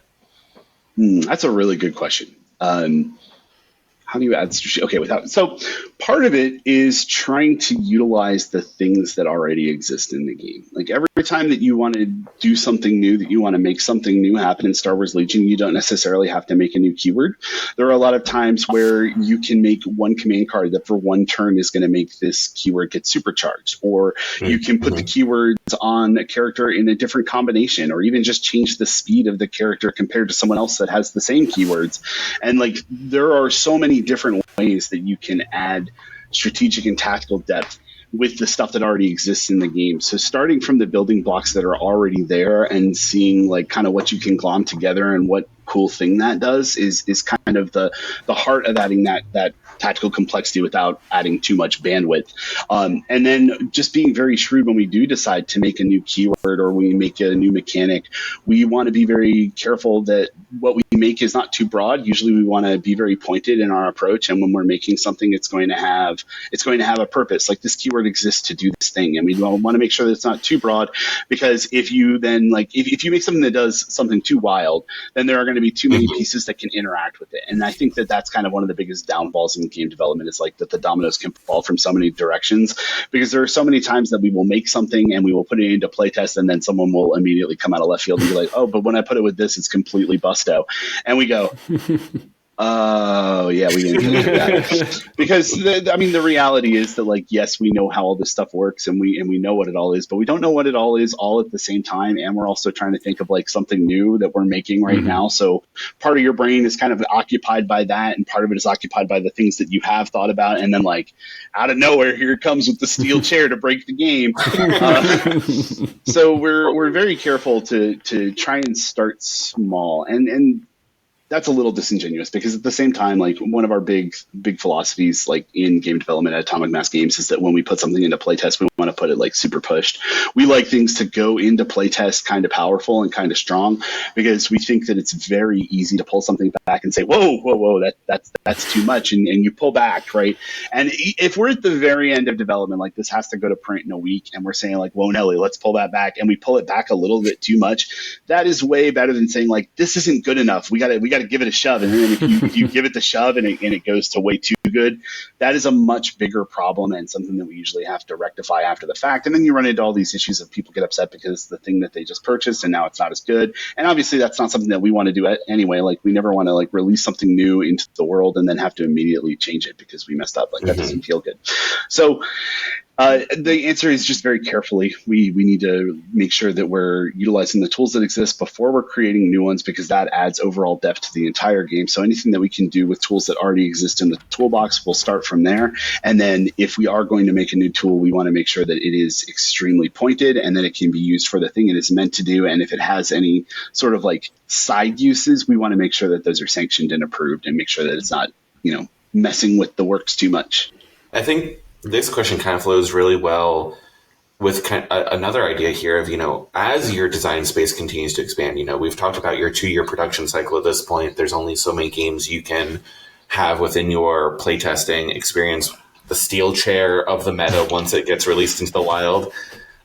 That's a really good question. How do you add strategy? Okay, so part of it is trying to utilize the things that already exist in the game. Like, every time that you want to do something new, that you want to make something new happen in Star Wars Legion, you don't necessarily have to make a new keyword. There are a lot of times where you can make one command card that for one turn is going to make this keyword get supercharged, or you can put the keywords on a character in a different combination, or even just change the speed of the character compared to someone else that has the same keywords. And like, there are so many different ways that you can add strategic and tactical depth with the stuff that already exists in the game. So starting from the building blocks that are already there and seeing like kind of what you can glom together and what cool thing that does is kind of the heart of adding that tactical complexity without adding too much bandwidth. And then just being very shrewd when we do decide to make a new keyword or we make a new mechanic, we want to be very careful that what we make is not too broad. Usually we want to be very pointed in our approach, and when we're making something, it's going to have a purpose. Like, this keyword exists to do this thing, and we want to make sure that it's not too broad, because if you then if you make something that does something too wild, then there are going to be too many pieces that can interact with it. And I think that that's kind of one of the biggest downfalls in game development, is like that the dominoes can fall from so many directions, because there are so many times that we will make something and we will put it into playtest, and then someone will immediately come out of left field and be like, oh, but when I put it with this, it's completely busto. And we go, oh, yeah, we didn't do that. Because, the reality is that, like, yes, we know how all this stuff works, and we know what it all is, but we don't know what it all is all at the same time, and we're also trying to think of, like, something new that we're making right now. So part of your brain is kind of occupied by that, and part of it is occupied by the things that you have thought about, and then, like, out of nowhere, here it comes with the steel chair to break the game. So we're very careful to try and start small, and that's a little disingenuous, because at the same time, like, one of our big philosophies, like, in game development at Atomic Mass Games, is that when we put something into playtest, we want to put it, like, super pushed. We like things to go into playtest kind of powerful and kind of strong, because we think that it's very easy to pull something back and say, whoa, that's too much, and you pull back, right? And if we're at the very end of development, like, this has to go to print in a week, and we're saying, like, whoa, Nelly, let's pull that back, and we pull it back a little bit too much, that is way better than saying, like, this isn't good enough. We got to give it a shove, and then if you give it the shove and it goes to way too good, that is a much bigger problem, and something that we usually have to rectify after the fact. And then you run into all these issues of people get upset because the thing that they just purchased and now it's not as good. And obviously that's not something that we want to do anyway. Like, we never want to, like, release something new into the world and then have to immediately change it because we messed up. Like, that doesn't feel good. So the answer is just very carefully. We need to make sure that we're utilizing the tools that exist before we're creating new ones, because that adds overall depth to the entire game. So anything that we can do with tools that already exist in the toolbox, we'll start from there. And then if we are going to make a new tool, we want to make sure that it is extremely pointed and that it can be used for the thing it is meant to do. And if it has any sort of, like, side uses, we want to make sure that those are sanctioned and approved, and make sure that it's not, messing with the works too much. I think this question kind of flows really well with another idea here of, as your design space continues to expand, we've talked about your 2-year production cycle at this point. There's only so many games you can have within your playtesting experience, the steel chair of the meta once it gets released into the wild.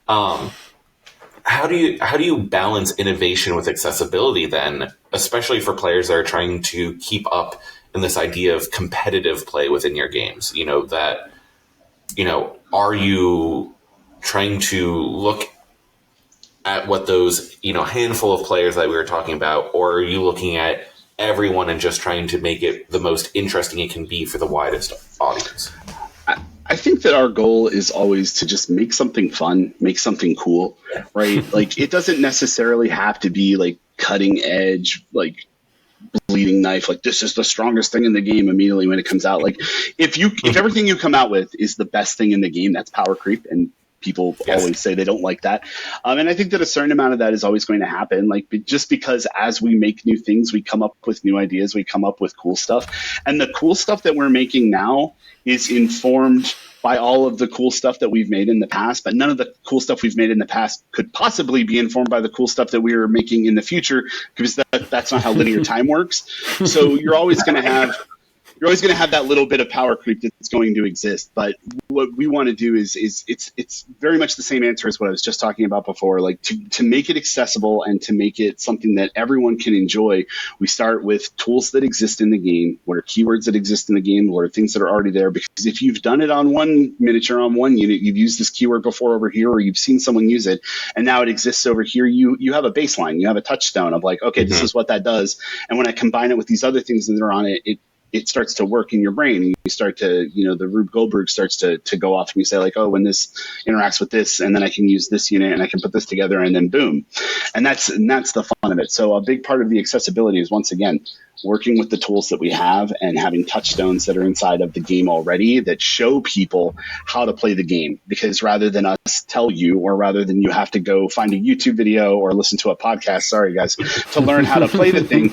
How do you balance innovation with accessibility then, especially for players that are trying to keep up in this idea of competitive play within your games? Are you trying to look at what those, handful of players that we were talking about, or are you looking at everyone and just trying to make it the most interesting it can be for the widest audience? I think that our goal is always to just make something fun, make something cool, right? Like, it doesn't necessarily have to be, like, cutting edge, like, bleeding knife, like, this is the strongest thing in the game immediately when it comes out. Like, if everything you come out with is the best thing in the game, that's power creep, and people always say they don't like that. And I think that a certain amount of that is always going to happen, like, just because as we make new things, we come up with new ideas, we come up with cool stuff. And the cool stuff that we're making now is informed by all of the cool stuff that we've made in the past, but none of the cool stuff we've made in the past could possibly be informed by the cool stuff that we are making in the future, because that's not how linear time works. So you're always going to have that little bit of power creep that's going to exist. But what we want to do is it's very much the same answer as what I was just talking about before. Like, to make it accessible and to make it something that everyone can enjoy, we start with tools that exist in the game, what are keywords that exist in the game, what are things that are already there. Because if you've done it on one miniature, on one unit, you've used this keyword before over here, or you've seen someone use it, and now it exists over here, you have a baseline, you have a touchstone of, like, okay, this is what that does. And when I combine it with these other things that are on it starts to work in your brain, and you start to, the Rube Goldberg starts to go off, and you say, like, oh, when this interacts with this, and then I can use this unit and I can put this together, and then boom. And that's the fun of it. So a big part of the accessibility is, once again, working with the tools that we have and having touchstones that are inside of the game already that show people how to play the game. Because rather than us tell you, or rather than you have to go find a YouTube video or listen to a podcast, sorry guys, to learn how to play the thing,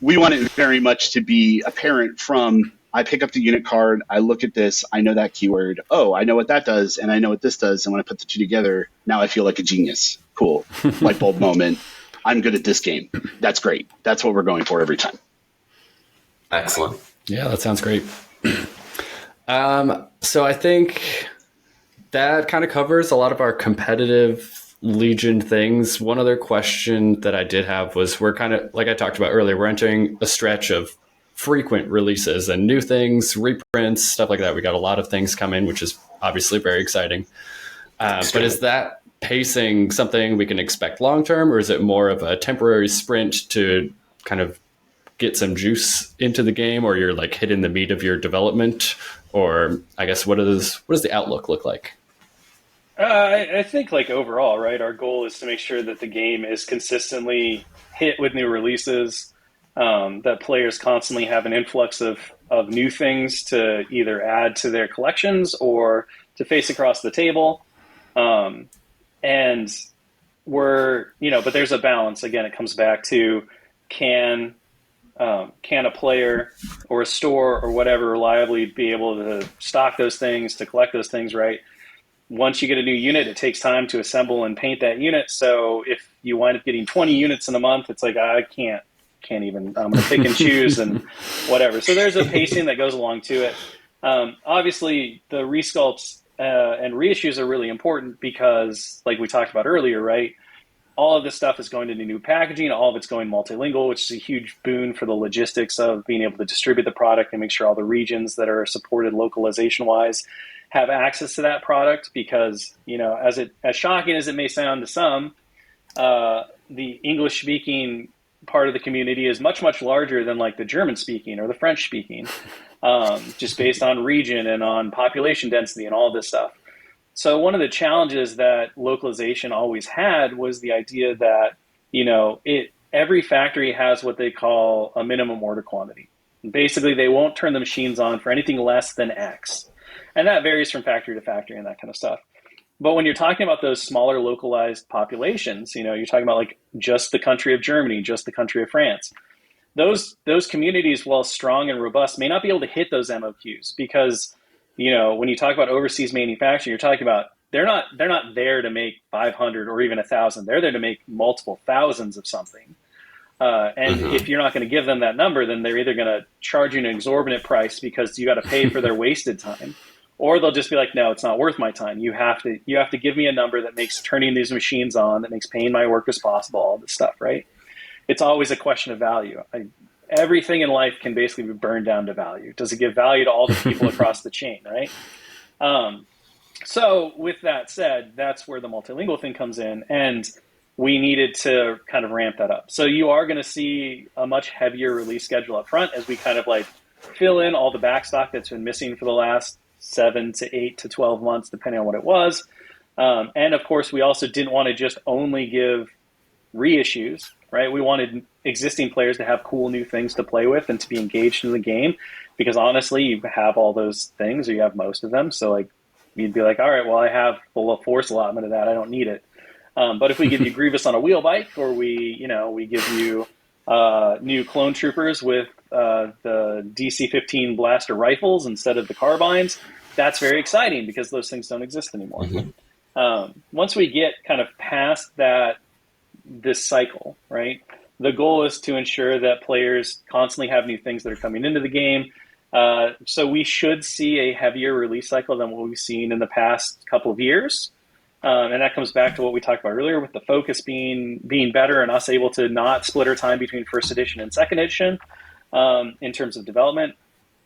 we want it very much to be apparent from, I pick up the unit card, I look at this, I know that keyword, oh, I know what that does, and I know what this does, and when I put the two together, now I feel like a genius. Cool. Light bulb moment. I'm good at this game. That's great. That's what we're going for every time. Excellent. Yeah, that sounds great. So I think that kind of covers a lot of our competitive Legion things. One other question that I did have was, we're kind of, like I talked about earlier, we're entering a stretch of frequent releases and new things, reprints, stuff like that. We got a lot of things coming, which is obviously very exciting. But is that pacing something we can expect long term, or is it more of a temporary sprint to kind of get some juice into the game, or you're like hitting the meat of your development? Or I guess what does the outlook look like? I think like overall, right, our goal is to make sure that the game is consistently hit with new releases, that players constantly have an influx of new things to either add to their collections or to face across the table. And we're, but there's a balance. Again, it comes back to can a player or a store or whatever reliably be able to stock those things, to collect those things, right? Once you get a new unit, it takes time to assemble and paint that unit. So if you wind up getting 20 units in a month, it's like, I can't even, I'm going to pick and choose and whatever. So there's a pacing that goes along to it. Obviously, the resculpts and reissues are really important because, like we talked about earlier, right? All of this stuff is going into new packaging. All of it's going multilingual, which is a huge boon for the logistics of being able to distribute the product and make sure all the regions that are supported localization-wise have access to that product. Because, as shocking as it may sound to some, the English-speaking part of the community is much, much larger than like the German-speaking or the French-speaking, just based on region and on population density and all this stuff. So one of the challenges that localization always had was the idea that, every factory has what they call a minimum order quantity. Basically, they won't turn the machines on for anything less than X. And that varies from factory to factory and that kind of stuff. But when you're talking about those smaller localized populations, you're talking about like just the country of Germany, just the country of France. Those communities, while strong and robust, may not be able to hit those MOQs because, when you talk about overseas manufacturing, you're talking about they're not there to make 500 or even 1,000. They're there to make multiple thousands of something. And if you're not going to give them that number, then they're either going to charge you an exorbitant price because you got to pay for their wasted time, or they'll just be like, no, it's not worth my time. You have to give me a number that makes turning these machines on, that makes paying my workers possible, all this stuff, right? It's always a question of value. Everything in life can basically be burned down to value. Does it give value to all the people across the chain, right? So with that said, that's where the multilingual thing comes in, and we needed to kind of ramp that up. So you are going to see a much heavier release schedule up front as we kind of like fill in all the backstock that's been missing for the last 7 to 8 to 12 months, depending on what it was. And of course, we also didn't want to just only give reissues, right? We wanted existing players to have cool new things to play with and to be engaged in the game, because honestly, you have all those things, or you have most of them. So like, you'd be like, all right, well, I have full force allotment of that. I don't need it. But if we give you Grievous on a wheel bike, or we give you new clone troopers with the DC-15 blaster rifles instead of the carbines, that's very exciting because those things don't exist anymore. Once we get kind of past this cycle, right, the goal is to ensure that players constantly have new things that are coming into the game. So we should see a heavier release cycle than what we've seen in the past couple of years. And that comes back to what we talked about earlier with the focus being better and us able to not split our time between first edition and second edition in terms of development.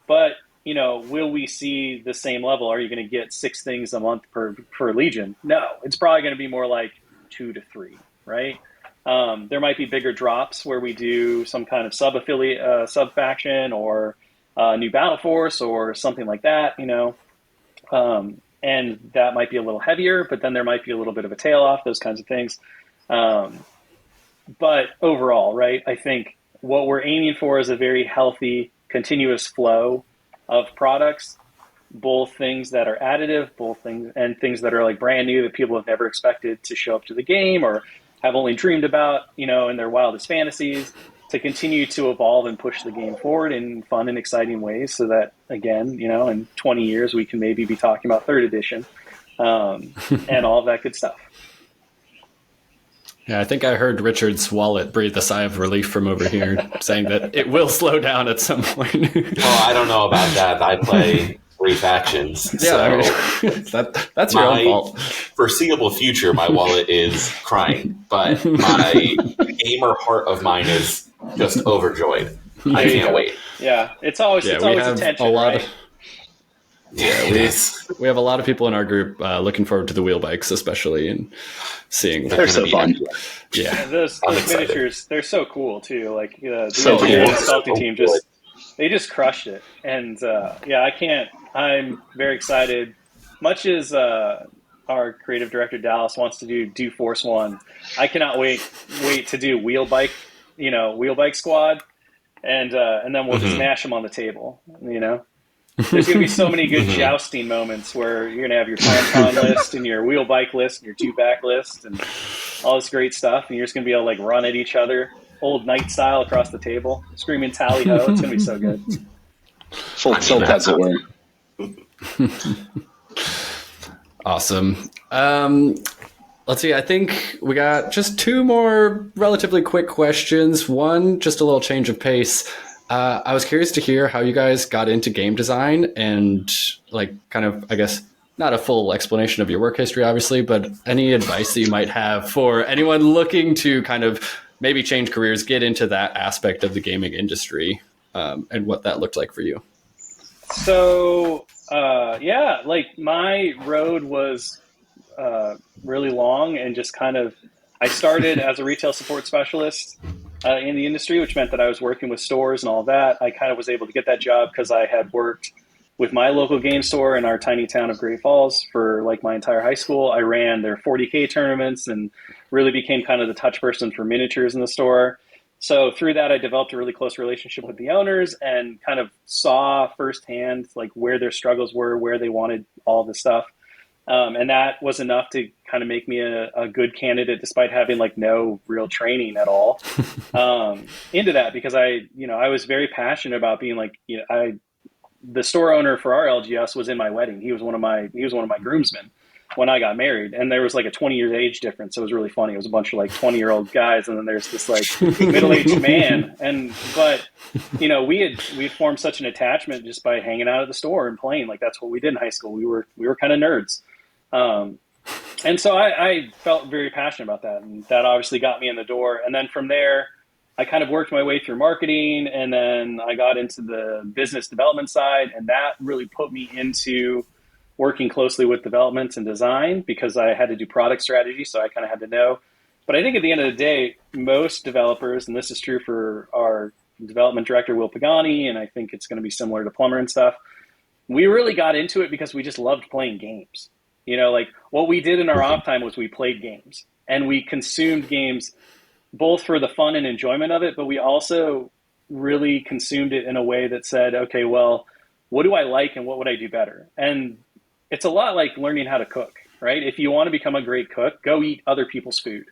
But, will we see the same level? Are you going to get 6 things a month per Legion? No, it's probably going to be more like 2 to 3, right? There might be bigger drops where we do some kind of sub-affiliate, sub-faction or new Battleforce or something like that, and that might be a little heavier, but then there might be a little bit of a tail off, those kinds of things. But overall, right, I think what we're aiming for is a very healthy, continuous flow of products, both things that are additive, both things and things that are like brand new that people have never expected to show up to the game or have only dreamed about, in their wildest fantasies, to continue to evolve and push the game forward in fun and exciting ways so that, again, in 20 years, we can maybe be talking about third edition and all of that good stuff. Yeah, I think I heard Richard's wallet breathe a sigh of relief from over here, saying that it will slow down at some point. Well, I don't know about that. I play 3 factions. Yeah, So that's your own fault. Foreseeable future, my wallet is crying, but my gamer heart of mine is just overjoyed. I can't wait. Yeah, it's always attention, right? It is. We have a lot of people in our group looking forward to the wheel bikes, especially, and seeing. They're so fun. Yeah, those miniatures, they're so cool too. Like the So engineering cool. and sculpting team they just crushed it. And I'm very excited. Much as our creative director Dallas wants to do Force One, I cannot wait to do wheel bike squad, and then we'll just mash them on the table. There's going to be so many good jousting moments where you're going to have your tauntaun list and your wheel bike list and your 2-back list and all this great stuff. And you're just going to be able to like run at each other, old knight style across the table, screaming tally ho. It's going to be so good. Full tilt, as it were. Awesome. Let's see. I think we got just 2 more relatively quick questions. One, just a little change of pace. I was curious to hear how you guys got into game design and kind of, I guess, not a full explanation of your work history, obviously, but any advice that you might have for anyone looking to kind of maybe change careers, get into that aspect of the gaming industry, and what that looked like for you. So, my road was really long and just kind of, I started as a retail support specialist in the industry, which meant that I was working with stores and all that. I kind of was able to get that job because I had worked with my local game store in our tiny town of Great Falls for my entire high school. I ran their 40K tournaments and really became kind of the touch person for miniatures in the store. So through that, I developed a really close relationship with the owners and kind of saw firsthand where their struggles were, where they wanted all this stuff. And that was enough to kind of make me a good candidate, despite having no real training at all into that, because I was very passionate about being the store owner for our LGS was in my wedding. He was one of my groomsmen when I got married, and there was a 20-year age difference. So it was really funny. It was a bunch of 20-year-old guys, and then there's this middle-aged man. But we had formed such an attachment just by hanging out at the store and playing. That's what we did in high school. We were kind of nerds. And so I felt very passionate about that, and that obviously got me in the door. And then from there, I kind of worked my way through marketing, and then I got into the business development side, and that really put me into working closely with development and design because I had to do product strategy, so I kind of had to know. But I think at the end of the day, most developers, and this is true for our development director, Will Pagani, and I think it's going to be similar to Plummer and stuff, we really got into it because we just loved playing games. What we did in our off time was we played games, and we consumed games both for the fun and enjoyment of it, but we also really consumed it in a way that said, okay, well, what do I like and what would I do better? And it's a lot like learning how to cook, right? If you want to become a great cook, go eat other people's food.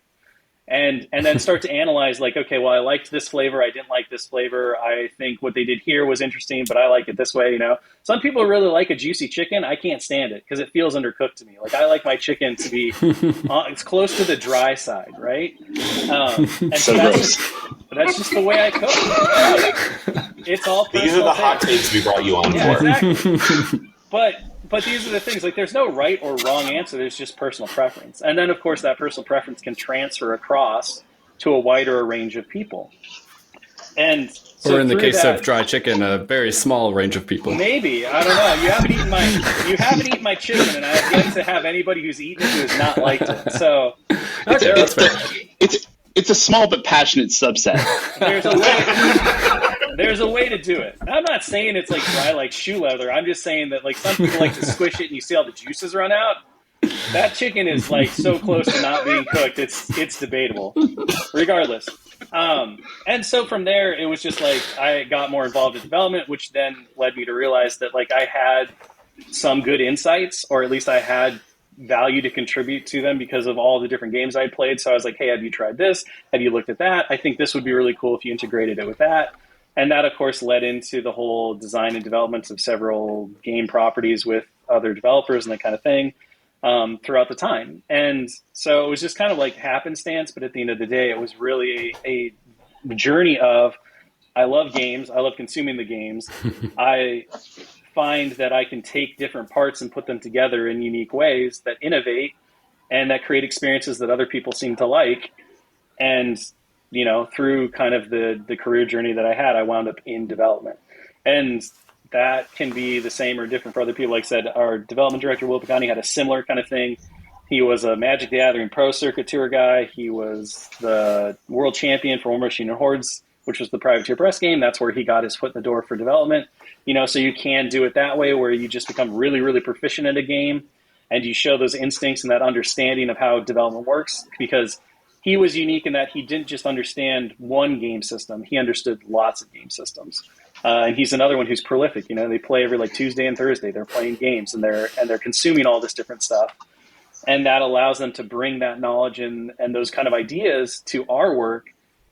And then start to analyze okay, well, I liked this flavor. I didn't like this flavor. I think what they did here was interesting, but I like it this way, Some people really like a juicy chicken. I can't stand it because it feels undercooked to me. I like my chicken to be it's close to the dry side, right? And so that's just the way I cook. It's all personal. These are the hot takes we brought you on for. Exactly. But these are the things, there's no right or wrong answer. There's just personal preference. And then, of course, that personal preference can transfer across to a wider range of people. And so or in the case of dry chicken, a very small range of people. Maybe. I don't know. You haven't eaten my chicken, and I have yet to have anybody who's eaten it who has not liked it. So it's a small but passionate subset. There's a way to do it. I'm not saying it's dry like shoe leather. I'm just saying that some people like to squish it and you see all the juices run out. That chicken is so close to not being cooked. It's debatable. Regardless, And so from there, it was just like I got more involved in development, which then led me to realize that like I had some good insights, or at least I had value to contribute to them because of all the different games I played. So I was like, hey, have you tried this? Have you looked at that? I think this would be really cool if you integrated it with that. And that, of course, led into the whole design and development of several game properties with other developers and that kind of thing throughout the time. And so it was just kind of like happenstance, but at the end of the day, it was really a journey of I love games. I love consuming the games. I find that I can take different parts and put them together in unique ways that innovate and that create experiences that other people seem to like. And, you know, through kind of the career journey that I had, I wound up in development. And that can be the same or different for other people. Like I said, our development director, Will Pagani, had a similar kind of thing. He was a Magic the Gathering Pro Circuit Tour guy. He was the world champion for War Machine and Hordes, which was the Privateer Press game. That's where he got his foot in the door for development. You know, so you can do it that way where you just become really, really proficient at a game and you show those instincts and that understanding of how development works, because he was unique in that he didn't just understand one game system. He understood lots of game systems. And he's another one who's prolific. You know, they play every like Tuesday and Thursday. They're playing games and they're consuming all this different stuff. And that allows them to bring that knowledge and those kind of ideas to our work.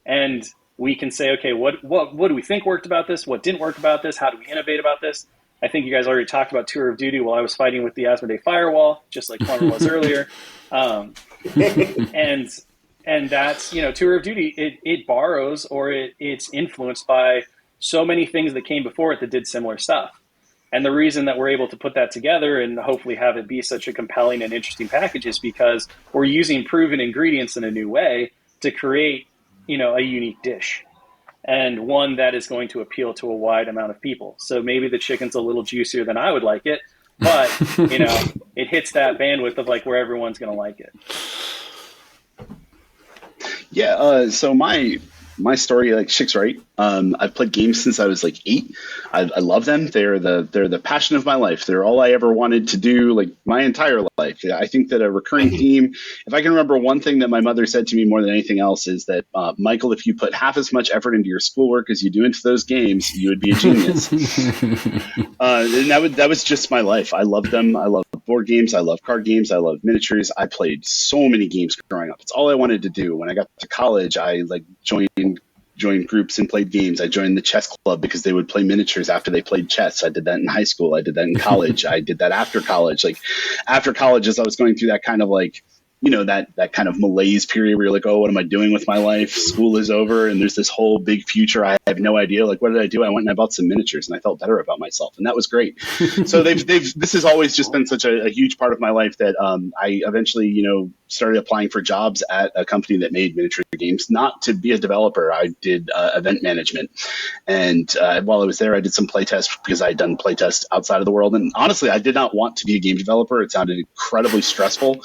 And we can say, okay, what do we think worked about this? What didn't work about this? How do we innovate about this? I think you guys already talked about Tour of Duty while I was fighting with the Asmodee firewall, just like Plummer was earlier. And that's, you know, Tour of Duty, it borrows or it's influenced by so many things that came before it that did similar stuff. And the reason that we're able to put that together and hopefully have it be such a compelling and interesting package is because we're using proven ingredients in a new way to create, you know, a unique dish and one that is going to appeal to a wide amount of people. So maybe the chicken's a little juicier than I would like it, but, you know, it hits that bandwidth of like where everyone's going to like it. Yeah, so my story, like Shick's right. I've played games since I was like 8. I love them. They're the passion of my life. They're all I ever wanted to do, like my entire life. I think that a recurring theme, if I can remember one thing that my mother said to me more than anything else, is that Michael, if you put half as much effort into your schoolwork as you do into those games, you would be a genius. And that was just my life. I love them. I love board games. I love card games. I love miniatures. I played so many games growing up. It's all I wanted to do. When I got to college, I like joined groups and played games. I joined the chess club because they would play miniatures after they played chess. I did that in high school. I did that in college. I did that after college. Like after college, as I was going through that kind of like, you know, that kind of malaise period where you're like, oh, what am I doing with my life? School is over and there's this whole big future. I have no idea. Like, what did I do? I went and I bought some miniatures and I felt better about myself. And that was great. So this has always just been such a huge part of my life that I eventually, you know, started applying for jobs at a company that made miniature games, not to be a developer. I did event management. And while I was there, I did some playtests because I had done playtests outside of the world. And honestly, I did not want to be a game developer. It sounded incredibly stressful.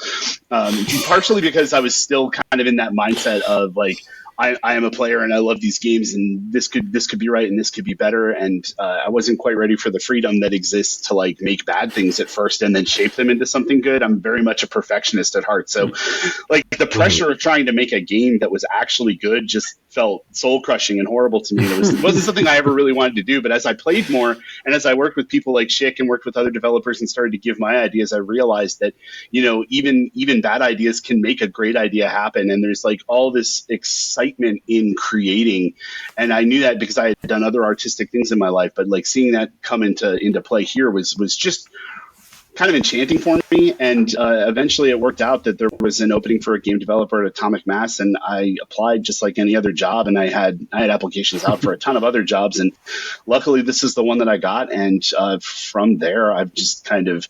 Partially because I was still kind of in that mindset of like, I am a player and I love these games and this could be right and this could be better. And I wasn't quite ready for the freedom that exists to like make bad things at first and then shape them into something good. I'm very much a perfectionist at heart. So like the pressure of trying to make a game that was actually good just felt soul crushing and horrible to me. It wasn't something I ever really wanted to do. But as I played more and as I worked with people like Shick and worked with other developers and started to give my ideas, I realized that, you know, even bad ideas can make a great idea happen. And there's like all this excitement in creating. And I knew that because I had done other artistic things in my life, but like seeing that come into play here was just kind of enchanting for me. And eventually it worked out that there was an opening for a game developer at Atomic Mass, and I applied just like any other job, and I had applications out for a ton of other jobs, and luckily this is the one that I got. And from there I've just kind of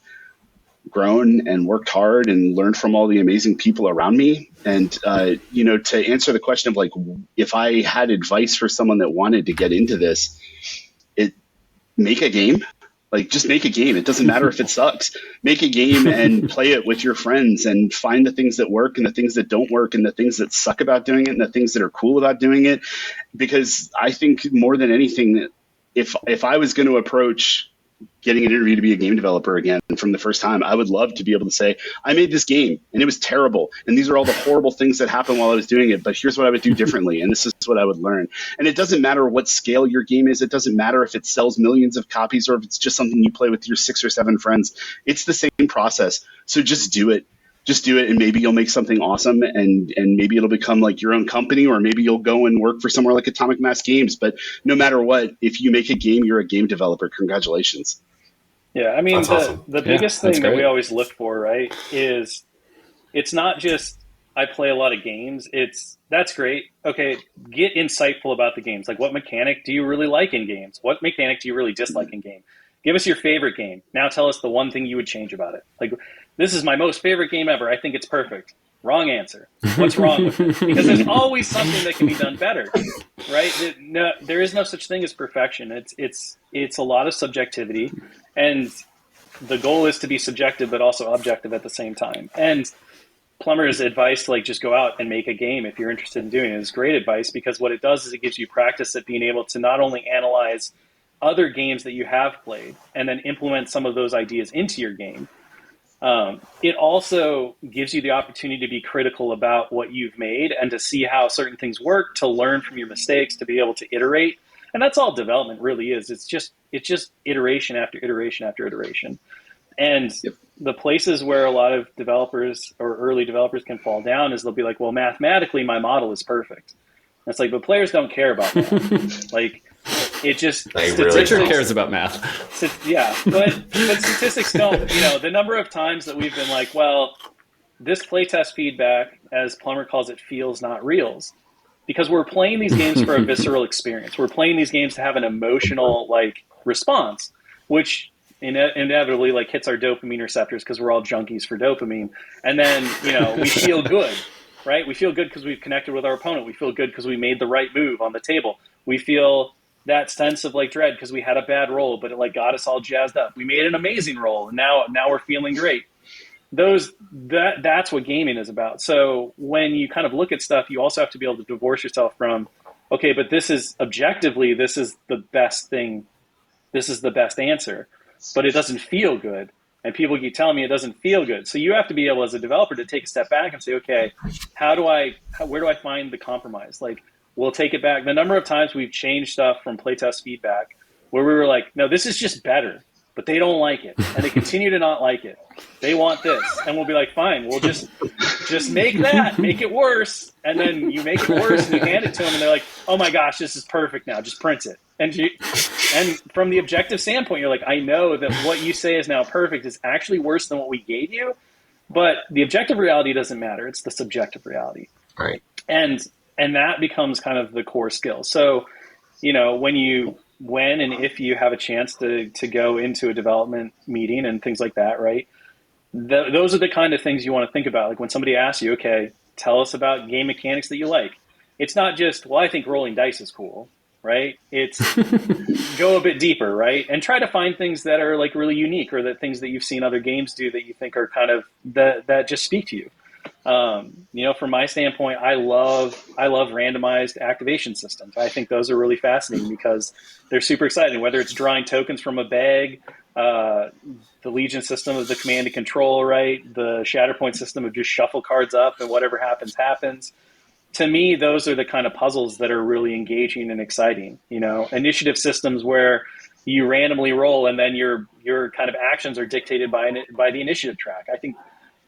grown and worked hard and learned from all the amazing people around me. And, you know, to answer the question of like, if I had advice for someone that wanted to get into this, make a game. Like, just make a game. It doesn't matter if it sucks. Make a game and play it with your friends and find the things that work and the things that don't work and the things that suck about doing it and the things that are cool about doing it. Because I think more than anything, if I was going to approach getting an interview to be a game developer again from the first time, I would love to be able to say, I made this game and it was terrible. And these are all the horrible things that happened while I was doing it. But here's what I would do differently. And this is what I would learn. And it doesn't matter what scale your game is. It doesn't matter if it sells millions of copies or if it's just something you play with your 6 or 7 friends. It's the same process. So just do it. Just do it, and maybe you'll make something awesome, and maybe it'll become like your own company, or maybe you'll go and work for somewhere like Atomic Mass Games. But no matter what, if you make a game, you're a game developer. Congratulations. Yeah, I mean, awesome. The biggest that's thing that we great. always look for, right, is it's not just I play a lot of games. That's great. Okay, get insightful about the games. Like, what mechanic do you really like in games? What mechanic do you really dislike in game? Give us your favorite game. Now tell us the one thing you would change about it. Like, this is my most favorite game ever. I think it's perfect. Wrong answer. What's wrong with it? Because there's always something that can be done better, right? No, there is no such thing as perfection. It's a lot of subjectivity, and the goal is to be subjective but also objective at the same time. And Plummer's advice to like just go out and make a game if you're interested in doing it is great advice, because what it does is it gives you practice at being able to not only analyze other games that you have played and then implement some of those ideas into your game. It also gives you the opportunity to be critical about what you've made and to see how certain things work, to learn from your mistakes, to be able to iterate. And that's all development really is. It's just iteration after iteration after iteration. And the places where a lot of developers or early developers can fall down is they'll be like, well, mathematically, my model is perfect. And it's like, but players don't care about that. Like, it just Richard cares about math. Yeah, but statistics don't. You know, the number of times that we've been like, well, this playtest feedback, as Plummer calls it, feels not reals, because we're playing these games for a visceral experience. We're playing these games to have an emotional like response, which inevitably like hits our dopamine receptors because we're all junkies for dopamine, and then we feel good. Right? We feel good because we've connected with our opponent. We feel good because we made the right move on the table. We feel that sense of like dread because we had a bad roll, but it like got us all jazzed up. We made an amazing roll, and now we're feeling great. That's what gaming is about. So when you kind of look at stuff, you also have to be able to divorce yourself from, okay, but this is objectively, this is the best thing. This is the best answer, but it doesn't feel good. And people keep telling me it doesn't feel good. So you have to be able, as a developer, to take a step back and say, okay, where do I find the compromise? Like, we'll take it back. The number of times we've changed stuff from playtest feedback where we were like, no, this is just better, but they don't like it. And they continue to not like it. They want this. And we'll be like, fine, we'll just make it worse. And then you make it worse and you hand it to them and they're like, oh my gosh, this is perfect now. Just print it. And from the objective standpoint, you're like, I know that what you say is now perfect is actually worse than what we gave you, but the objective reality doesn't matter. It's the subjective reality. Right. And that becomes kind of the core skill. So, when and if you have a chance to go into a development meeting and things like that, right? Those are the kind of things you want to think about. Like when somebody asks you, okay, tell us about game mechanics that you like. It's not just, well, I think rolling dice is cool, right? It's go a bit deeper, right? And try to find things that are like really unique, or that things that you've seen other games do that you think are kind of that just speak to you. From my standpoint, I love randomized activation systems. I think those are really fascinating because they're super exciting, whether it's drawing tokens from a bag, the Legion system of the command and control, right? The Shatterpoint system of just shuffle cards up and whatever happens, happens. To me, those are the kind of puzzles that are really engaging and exciting. Initiative systems where you randomly roll and then your kind of actions are dictated by the initiative track. I think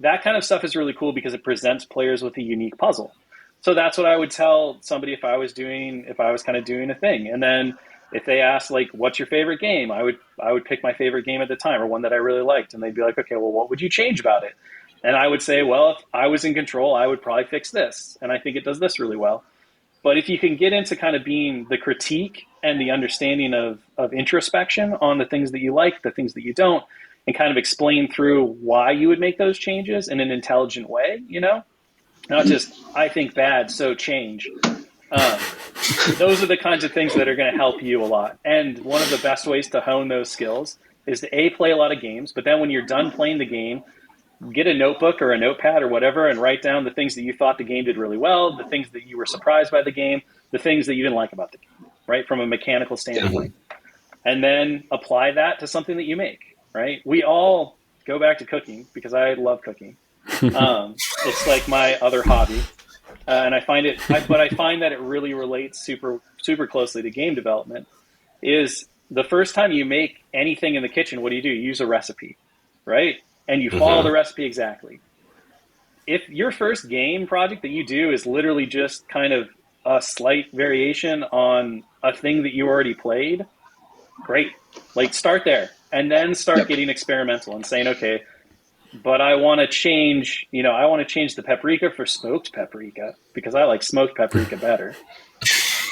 that kind of stuff is really cool because it presents players with a unique puzzle. So that's what I would tell somebody if I was kind of doing a thing. And then if they asked like, what's your favorite game? I would pick my favorite game at the time, or one that I really liked. And they'd be like, okay, well, what would you change about it? And I would say, well, if I was in control, I would probably fix this. And I think it does this really well. But if you can get into kind of being the critique and the understanding of introspection on the things that you like, the things that you don't, and kind of explain through why you would make those changes in an intelligent way, not just, I think bad, so change. Those are the kinds of things that are going to help you a lot. And one of the best ways to hone those skills is to play a lot of games, but then when you're done playing the game, get a notebook or a notepad or whatever and write down the things that you thought the game did really well, the things that you were surprised by the game, the things that you didn't like about the game, right? From a mechanical standpoint. and then apply that to something that you make, right? We all go back to cooking because I love cooking. It's like my other hobby. And I find that it really relates super, super closely to game development. Is the first time you make anything in the kitchen, what do? You use a recipe, right? And you follow the recipe exactly. If your first game project that you do is literally just kind of a slight variation on a thing that you already played, great. Like start there and then start getting experimental and saying, okay, but I want to change, I want to change the paprika for smoked paprika because I like smoked paprika better.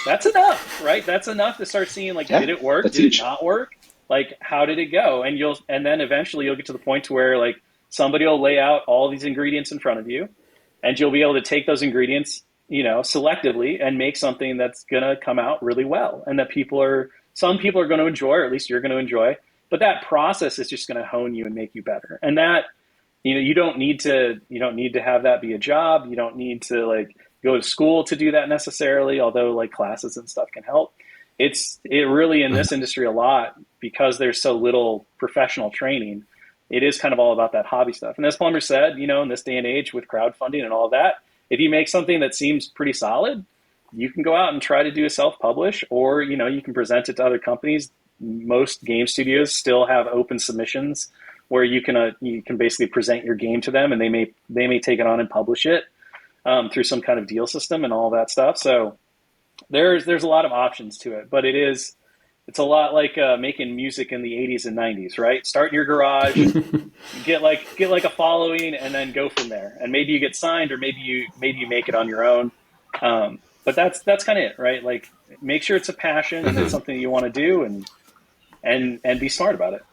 That's enough, right? That's enough to start seeing like, did it work? Did it not work? Like, how did it go? And then eventually you'll get to the point to where like somebody will lay out all these ingredients in front of you and you'll be able to take those ingredients, selectively and make something that's going to come out really well. And that some people are going to enjoy, or at least you're going to enjoy, but that process is just going to hone you and make you better. And that, you don't need to have that be a job. You don't need to like go to school to do that necessarily, although like classes and stuff can help. It really in this industry a lot because there's so little professional training. It is kind of all about that hobby stuff. And as Plummer said, in this day and age with crowdfunding and all that, if you make something that seems pretty solid, you can go out and try to do a self-publish, or, you can present it to other companies. Most game studios still have open submissions where you can basically present your game to them and they may take it on and publish it through some kind of deal system and all that stuff. So there's a lot of options to it, but it's a lot like making music in the 80s and 90s, right? Start in your garage, get like a following, and then go from there. And maybe you get signed, or maybe you make it on your own. But that's kind of it, right? Like make sure it's a passion and it's something you want to do, and be smart about it.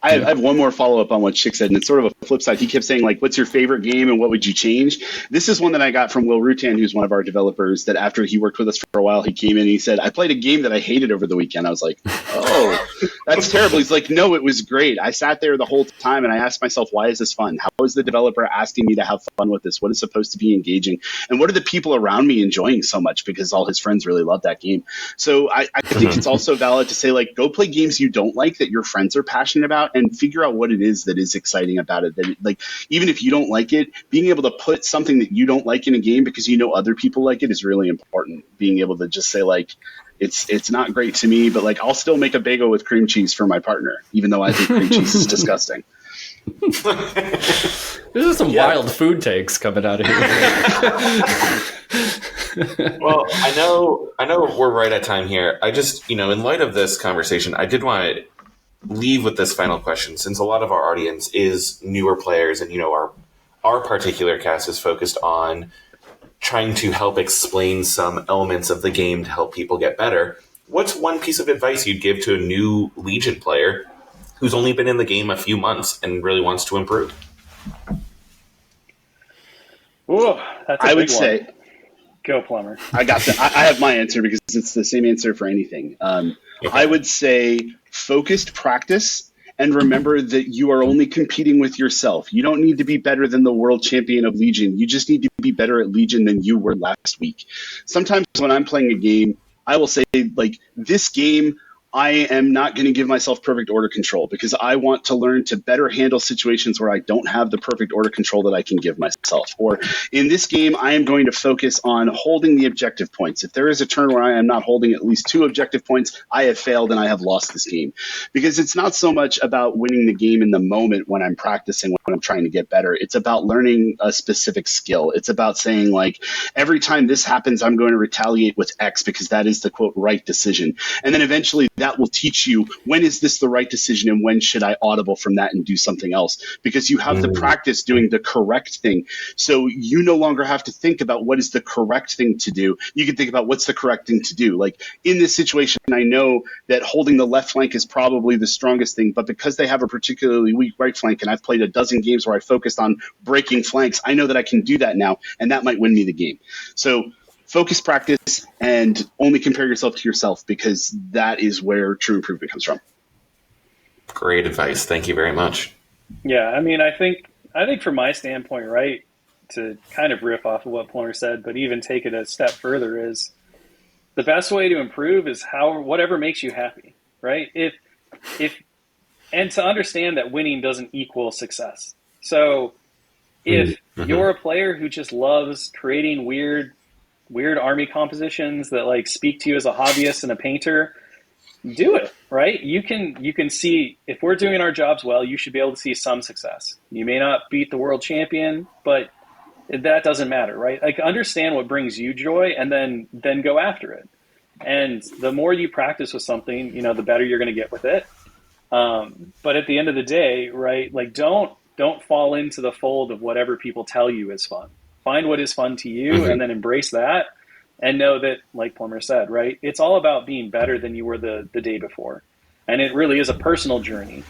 I have one more follow-up on what Shick said, and it's sort of a flip side. He kept saying, like, what's your favorite game and what would you change? This is one that I got from Will Rutan, who's one of our developers, that after he worked with us for a while, he came in and he said, I played a game that I hated over the weekend. I was like, oh, that's terrible. He's like, no, it was great. I sat there the whole time and I asked myself, why is this fun? How is the developer asking me to have fun with this? What is supposed to be engaging? And what are the people around me enjoying so much? Because all his friends really love that game. So I think it's also valid to say, like, go play games you don't like that your friends are passionate about and figure out what it is that is exciting about it. That like, even if you don't like it, being able to put something that you don't like in a game because other people like it is really important. Being able to just say, like, it's not great to me, but like I'll still make a bagel with cream cheese for my partner, even though I think cream cheese is disgusting. There's some wild food takes coming out of here. Well, I know we're right at time here. I just, in light of this conversation, I did want to leave with this final question, since a lot of our audience is newer players and, our particular cast is focused on trying to help explain some elements of the game to help people get better. What's one piece of advice you'd give to a new Legion player who's only been in the game a few months and really wants to improve? Ooh, that's I would say, go Plummer. I got that. I have my answer because it's the same answer for anything. I would say focused practice, and remember that you are only competing with yourself. You don't need to be better than the world champion of Legion. You just need to be better at Legion than you were last week. Sometimes when I'm playing a game, I will say, like, this game, I am not going to give myself perfect order control because I want to learn to better handle situations where I don't have the perfect order control that I can give myself. Or in this game, I am going to focus on holding the objective points. If there is a turn where I am not holding at least 2 objective points, I have failed and I have lost this game. Because it's not so much about winning the game in the moment when I'm practicing, when I'm trying to get better. It's about learning a specific skill. It's about saying, like, every time this happens, I'm going to retaliate with X because that is the, quote, right decision. And then eventually that will teach you, when is this the right decision and when should I audible from that and do something else? Because you have the practice doing the correct thing. So you no longer have to think about what is the correct thing to do. You can think about what's the correct thing to do. Like in this situation, I know that holding the left flank is probably the strongest thing, but because they have a particularly weak right flank, and I've played a dozen games where I focused on breaking flanks, I know that I can do that now, and that might win me the game. So focus, practice, and only compare yourself to yourself, because that is where true improvement comes from. Great advice. Thank you very much. Yeah, I mean, I think from my standpoint, right, to kind of riff off of what Plummer said, but even take it a step further, is the best way to improve is whatever makes you happy, right? If and to understand that winning doesn't equal success. So if you're a player who just loves creating weird army compositions that like speak to you as a hobbyist and a painter, do it, right? You can see, if we're doing our jobs well, you should be able to see some success. You may not beat the world champion, but that doesn't matter, right? Like, understand what brings you joy and then go after it. And the more you practice with something, the better you're going to get with it. But at the end of the day, right, like don't fall into the fold of whatever people tell you is fun. Find what is fun to you and then embrace that, and know that, like Plummer said, right, it's all about being better than you were the day before. And it really is a personal journey.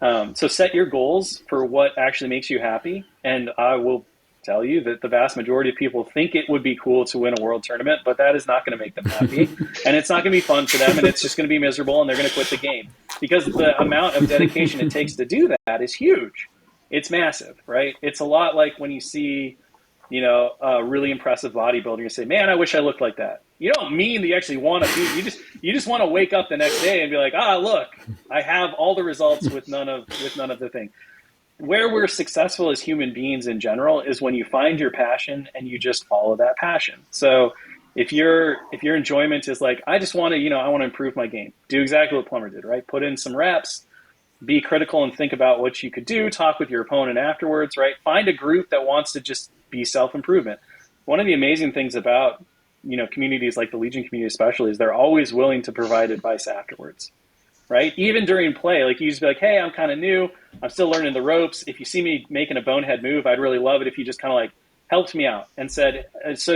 So set your goals for what actually makes you happy. And I will tell you that the vast majority of people think it would be cool to win a world tournament, but that is not going to make them happy. And it's not going to be fun for them, and it's just going to be miserable, and they're going to quit the game. Because the amount of dedication it takes to do that is huge. It's massive, right? It's a lot like when you see, a really impressive bodybuilder, you say, man, I wish I looked like that. You don't mean that you actually want to be, you just want to wake up the next day and be like, look, I have all the results with none of the thing. Where we're successful as human beings in general is when you find your passion and you just follow that passion. So if your enjoyment is like, I just want to, I want to improve my game, do exactly what Plummer did, right? Put in some reps, be critical and think about what you could do, talk with your opponent afterwards, right? Find a group that wants to just be self-improvement. One of the amazing things about, communities like the Legion community especially is they're always willing to provide advice afterwards, right? Even during play, like you just be like, hey, I'm kind of new. I'm still learning the ropes. If you see me making a bonehead move, I'd really love it if you just kind of like helped me out and said, so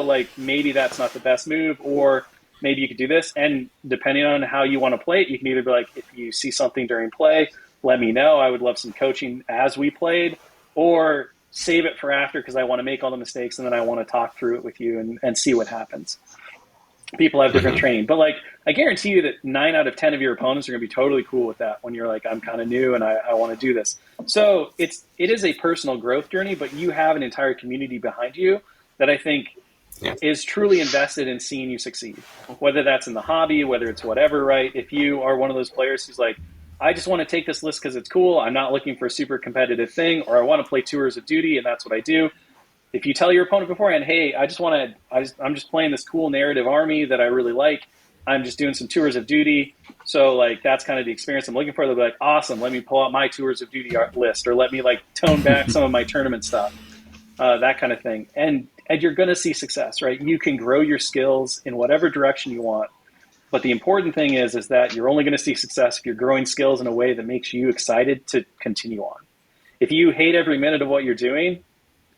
like maybe that's not the best move, or maybe you could do this. And depending on how you want to play it, you can either be like, if you see something during play, let me know. I would love some coaching as we played, or save it for after because I want to make all the mistakes and then I want to talk through it with you and see what happens. People have different training, but like I guarantee you that 9 out of 10 of your opponents are going to be totally cool with that when you're like, I'm kind of new and I want to do this. So it is a personal growth journey, but you have an entire community behind you that I think is truly invested in seeing you succeed, whether that's in the hobby, whether it's whatever, right? If you are one of those players who's like, I just want to take this list because it's cool, I'm not looking for a super competitive thing, or I want to play tours of duty and that's what I do. If you tell your opponent beforehand, hey, I'm just playing this cool narrative army that I really like, I'm just doing some tours of duty, so like that's kind of the experience I'm looking for, they'll be like, awesome, let me pull out my tours of duty list, or let me like tone back some of my tournament stuff, that kind of thing. And you're going to see success, right? You can grow your skills in whatever direction you want. But the important thing is that you're only going to see success if you're growing skills in a way that makes you excited to continue on. If you hate every minute of what you're doing,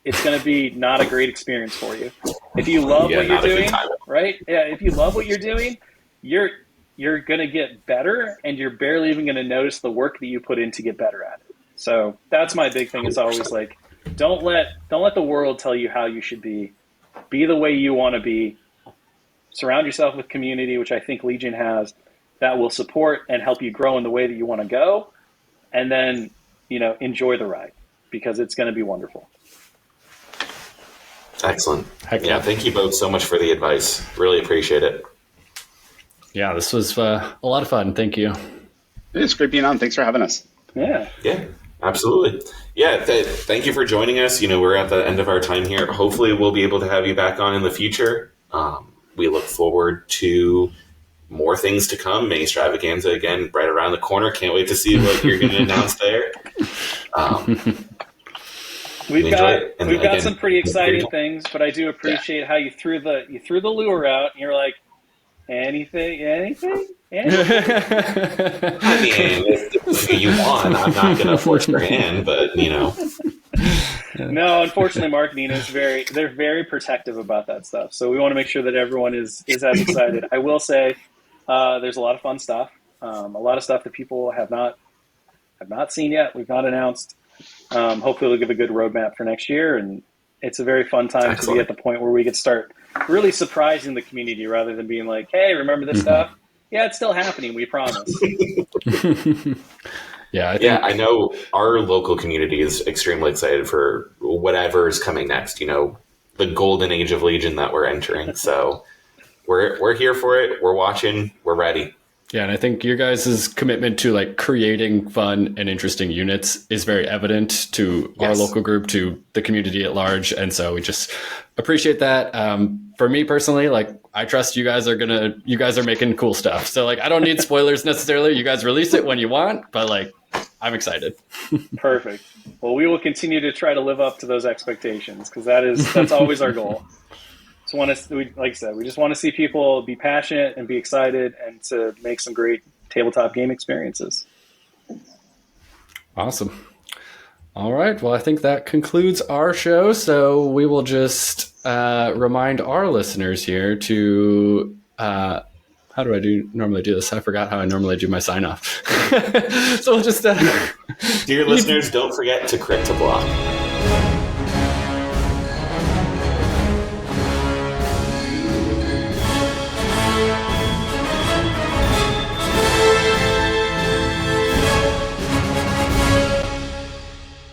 it's going to be not a great experience for you. If you love what you're doing, right? Yeah, if you love what you're doing, you're going to get better, and you're barely even going to notice the work that you put in to get better at it. So that's my big thing. Is always like, don't let the world tell you how you should be. Be the way you want to be. Surround yourself with community, which I think Legion has, that will support and help you grow in the way that you want to go. And then, enjoy the ride, because it's going to be wonderful. Excellent. Yeah, thank you both so much for the advice. Really appreciate it. Yeah, this was a lot of fun. Thank you. It's great being on. Thanks for having us. Yeah. Yeah, absolutely. Yeah, thank you for joining us. We're at the end of our time here. Hopefully we'll be able to have you back on in the future. We look forward to more things to come. May Extravaganza, again, right around the corner. Can't wait to see what you're going to announce there. We've got some pretty exciting things, but I do appreciate how you threw the lure out, and you're like, anything? I mean, if you want, I'm not going to force your hand, but No, unfortunately, marketing is they're very protective about that stuff. So we want to make sure that everyone is as excited. I will say there's a lot of fun stuff, a lot of stuff that people have not seen yet. We've not announced. Hopefully we'll give a good roadmap for next year, and it's a very fun time to be at the point where we could start really surprising the community rather than being like, hey, remember this stuff? Yeah, it's still happening, we promise. I know our local community is extremely excited for whatever is coming next, the golden age of Legion that we're entering. So we're here for it. We're watching. We're ready. Yeah, and I think your guys' commitment to like creating fun and interesting units is very evident to our local group, to the community at large, and so we just appreciate that. For me personally, like I trust you guys are making cool stuff. So like I don't need spoilers necessarily. You guys release it when you want, but like I'm excited. Perfect. Well, we will continue to try to live up to those expectations because that's always our goal. Like I said, we just want to see people be passionate and be excited and to make some great tabletop game experiences. Awesome. All right. Well, I think that concludes our show. So we will just remind our listeners here to, how do I normally do this? I forgot how I normally do my sign off. So we'll just, dear listeners, don't forget to crit to block.